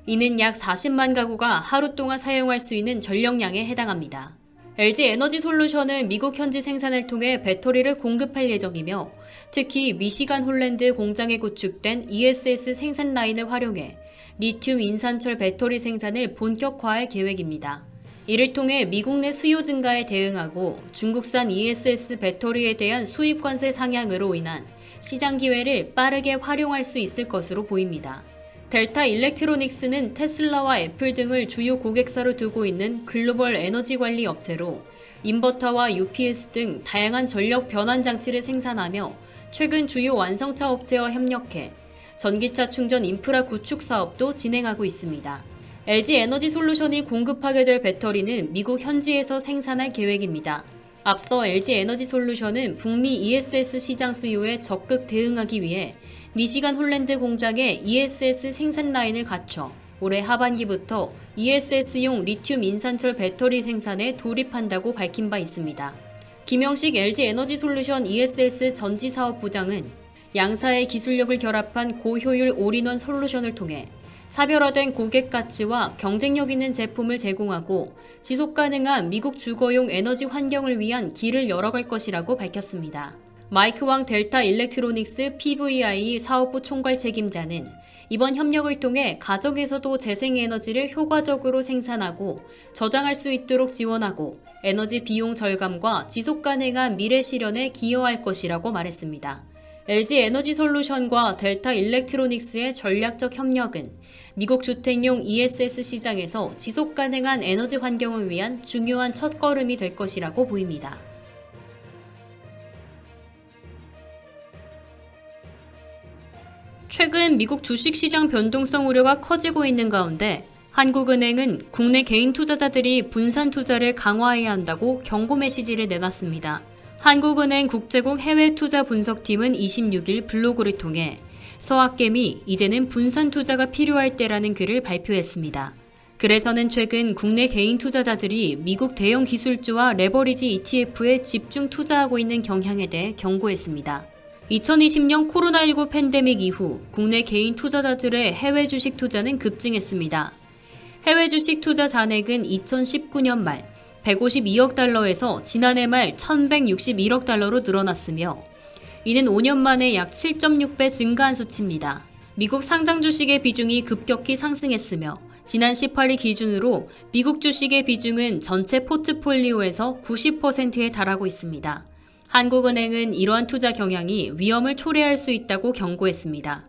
이는 약 40만 가구가 하루 동안 사용할 수 있는 전력량에 해당합니다. LG 에너지 솔루션은 미국 현지 생산을 통해 배터리를 공급할 예정이며 특히 미시간 홀랜드 공장에 구축된 ESS 생산 라인을 활용해 리튬 인산철 배터리 생산을 본격화할 계획입니다. 이를 통해 미국 내 수요 증가에 대응하고 중국산 ESS 배터리에 대한 수입 관세 상향으로 인한 시장 기회를 빠르게 활용할 수 있을 것으로 보입니다. 델타 일렉트로닉스는 테슬라와 애플 등을 주요 고객사로 두고 있는 글로벌 에너지 관리 업체로 인버터와 UPS 등 다양한 전력 변환 장치를 생산하며 최근 주요 완성차 업체와 협력해 전기차 충전 인프라 구축 사업도 진행하고 있습니다. LG 에너지 솔루션이 공급하게 될 배터리는 미국 현지에서 생산할 계획입니다. 앞서 LG 에너지 솔루션은 북미 ESS 시장 수요에 적극 대응하기 위해 미시간 홀랜드 공장에 ESS 생산 라인을 갖춰 올해 하반기부터 ESS용 리튬 인산철 배터리 생산에 돌입한다고 밝힌 바 있습니다. 김영식 LG 에너지 솔루션 ESS 전지사업부장은 양사의 기술력을 결합한 고효율 올인원 솔루션을 통해 차별화된 고객 가치와 경쟁력 있는 제품을 제공하고 지속 가능한 미국 주거용 에너지 환경을 위한 길을 열어갈 것이라고 밝혔습니다. 마이크 왕 델타 일렉트로닉스 PVI 사업부 총괄 책임자는 이번 협력을 통해 가정에서도 재생에너지를 효과적으로 생산하고 저장할 수 있도록 지원하고 에너지 비용 절감과 지속 가능한 미래 실현에 기여할 것이라고 말했습니다. LG 에너지 솔루션과 델타 일렉트로닉스의 전략적 협력은 미국 주택용 ESS 시장에서 지속 가능한 에너지 환경을 위한 중요한 첫걸음이 될 것이라고 보입니다. 최근 미국 주식시장 변동성 우려가 커지고 있는 가운데 한국은행은 국내 개인 투자자들이 분산 투자를 강화해야 한다고 경고 메시지를 내놨습니다. 한국은행 국제국 해외투자 분석팀은 26일 블로그를 통해 서학개미 이제는 분산 투자가 필요할 때라는 글을 발표했습니다. 글에서는 최근 국내 개인 투자자들이 미국 대형 기술주와 레버리지 ETF에 집중 투자하고 있는 경향에 대해 경고했습니다. 2020년 코로나19 팬데믹 이후 국내 개인 투자자들의 해외 주식 투자는 급증했습니다. 해외 주식 투자 잔액은 2019년 말 152억 달러에서 지난해 말 1161억 달러로 늘어났으며 이는 5년 만에 약 7.6배 증가한 수치입니다. 미국 상장 주식의 비중이 급격히 상승했으며 지난 18일 기준으로 미국 주식의 비중은 전체 포트폴리오에서 90%에 달하고 있습니다. 한국은행은 이러한 투자 경향이 위험을 초래할 수 있다고 경고했습니다.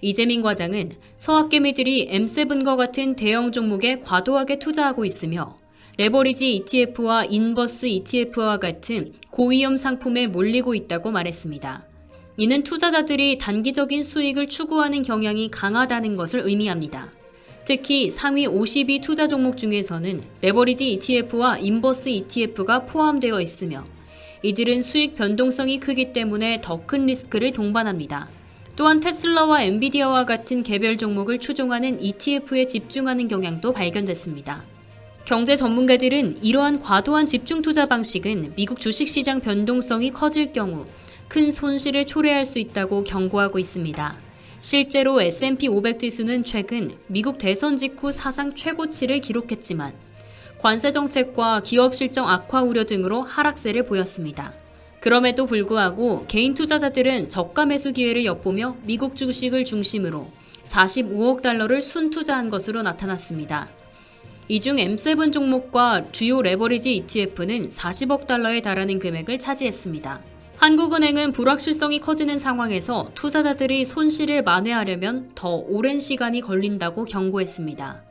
이재민 과장은 서학개미들이 M7과 같은 대형 종목에 과도하게 투자하고 있으며 레버리지 ETF와 인버스 ETF와 같은 고위험 상품에 몰리고 있다고 말했습니다. 이는 투자자들이 단기적인 수익을 추구하는 경향이 강하다는 것을 의미합니다. 특히 상위 52 투자 종목 중에서는 레버리지 ETF와 인버스 ETF가 포함되어 있으며 이들은 수익 변동성이 크기 때문에 더 큰 리스크를 동반합니다. 또한 테슬라와 엔비디아와 같은 개별 종목을 추종하는 ETF에 집중하는 경향도 발견됐습니다. 경제 전문가들은 이러한 과도한 집중 투자 방식은 미국 주식시장 변동성이 커질 경우 큰 손실을 초래할 수 있다고 경고하고 있습니다. 실제로 S&P 500 지수는 최근 미국 대선 직후 사상 최고치를 기록했지만 관세 정책과 기업 실적 악화 우려 등으로 하락세를 보였습니다. 그럼에도 불구하고 개인 투자자들은 저가 매수 기회를 엿보며 미국 주식을 중심으로 45억 달러를 순투자한 것으로 나타났습니다. 이 중 M7 종목과 주요 레버리지 ETF는 40억 달러에 달하는 금액을 차지했습니다. 한국은행은 불확실성이 커지는 상황에서 투자자들이 손실을 만회하려면 더 오랜 시간이 걸린다고 경고했습니다.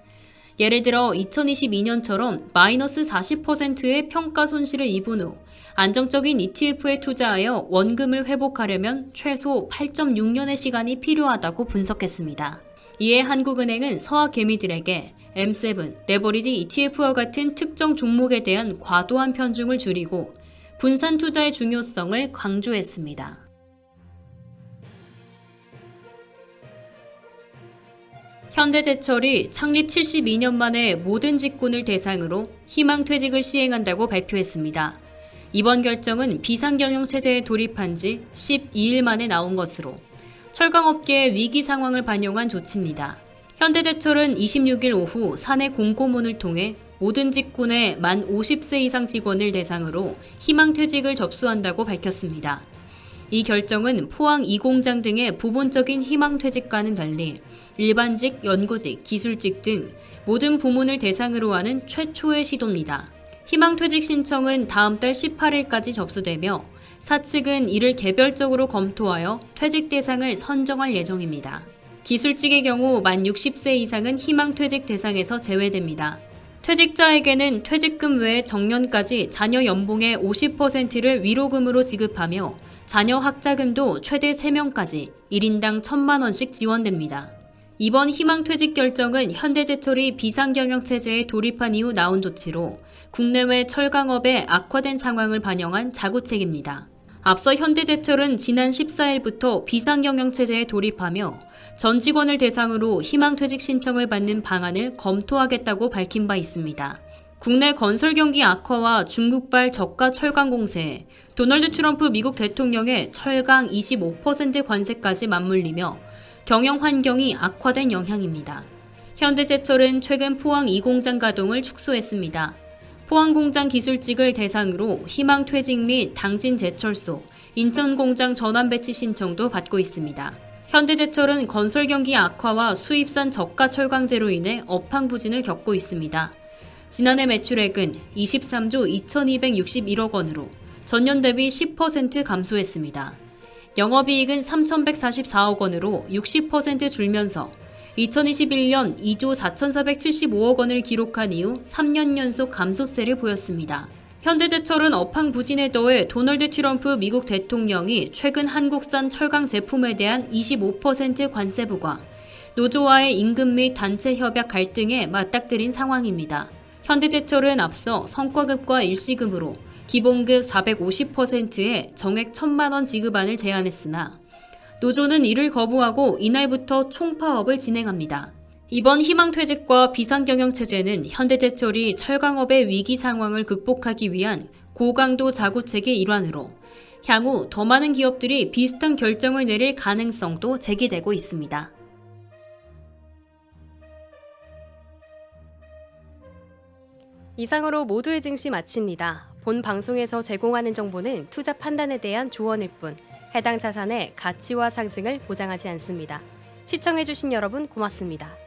예를 들어 2022년처럼 마이너스 40%의 평가 손실을 입은 후 안정적인 ETF에 투자하여 원금을 회복하려면 최소 8.6년의 시간이 필요하다고 분석했습니다. 이에 한국은행은 서학개미들에게 M7, 레버리지 ETF와 같은 특정 종목에 대한 과도한 편중을 줄이고 분산 투자의 중요성을 강조했습니다. 현대제철이 창립 72년 만에 모든 직군을 대상으로 희망퇴직을 시행한다고 발표했습니다. 이번 결정은 비상경영체제에 돌입한 지 12일 만에 나온 것으로 철강업계의 위기 상황을 반영한 조치입니다. 현대제철은 26일 오후 사내 공고문을 통해 모든 직군의 만 50세 이상 직원을 대상으로 희망퇴직을 접수한다고 밝혔습니다. 이 결정은 포항 2공장 등의 부분적인 희망퇴직과는 달리 일반직, 연구직, 기술직 등 모든 부문을 대상으로 하는 최초의 시도입니다. 희망퇴직 신청은 다음 달 18일까지 접수되며 사측은 이를 개별적으로 검토하여 퇴직 대상을 선정할 예정입니다. 기술직의 경우 만 60세 이상은 희망퇴직 대상에서 제외됩니다. 퇴직자에게는 퇴직금 외에 정년까지 자녀 연봉의 50%를 위로금으로 지급하며 자녀 학자금도 최대 3명까지 1인당 1,000만 원씩 지원됩니다. 이번 희망퇴직 결정은 현대제철이 비상경영체제에 돌입한 이후 나온 조치로 국내외 철강업의 악화된 상황을 반영한 자구책입니다. 앞서 현대제철은 지난 14일부터 비상경영체제에 돌입하며 전 직원을 대상으로 희망퇴직 신청을 받는 방안을 검토하겠다고 밝힌 바 있습니다. 국내 건설 경기 악화와 중국발 저가 철강 공세, 도널드 트럼프 미국 대통령의 철강 25% 관세까지 맞물리며 경영 환경이 악화된 영향입니다. 현대제철은 최근 포항 2공장 가동을 축소했습니다. 포항 공장 기술직을 대상으로 희망퇴직 및 당진 제철소, 인천공장 전환 배치 신청도 받고 있습니다. 현대제철은 건설 경기 악화와 수입산 저가 철강제로 인해 업황 부진을 겪고 있습니다. 지난해 매출액은 23조 2,261억 원으로 전년 대비 10% 감소했습니다. 영업이익은 3,144억 원으로 60% 줄면서 2021년 2조 4,475억 원을 기록한 이후 3년 연속 감소세를 보였습니다. 현대제철은 업황 부진에 더해 도널드 트럼프 미국 대통령이 최근 한국산 철강 제품에 대한 25% 관세 부과, 노조와의 임금 및 단체 협약 갈등에 맞닥뜨린 상황입니다. 현대제철은 앞서 성과급과 일시금으로 기본급 450%의 정액 1,000만 원 지급안을 제안했으나 노조는 이를 거부하고 이날부터 총파업을 진행합니다. 이번 희망퇴직과 비상경영체제는 현대제철이 철강업의 위기 상황을 극복하기 위한 고강도 자구책의 일환으로 향후 더 많은 기업들이 비슷한 결정을 내릴 가능성도 제기되고 있습니다. 이상으로 모두의 증시 마칩니다. 본 방송에서 제공하는 정보는 투자 판단에 대한 조언일 뿐 해당 자산의 가치와 상승을 보장하지 않습니다. 시청해주신 여러분 고맙습니다.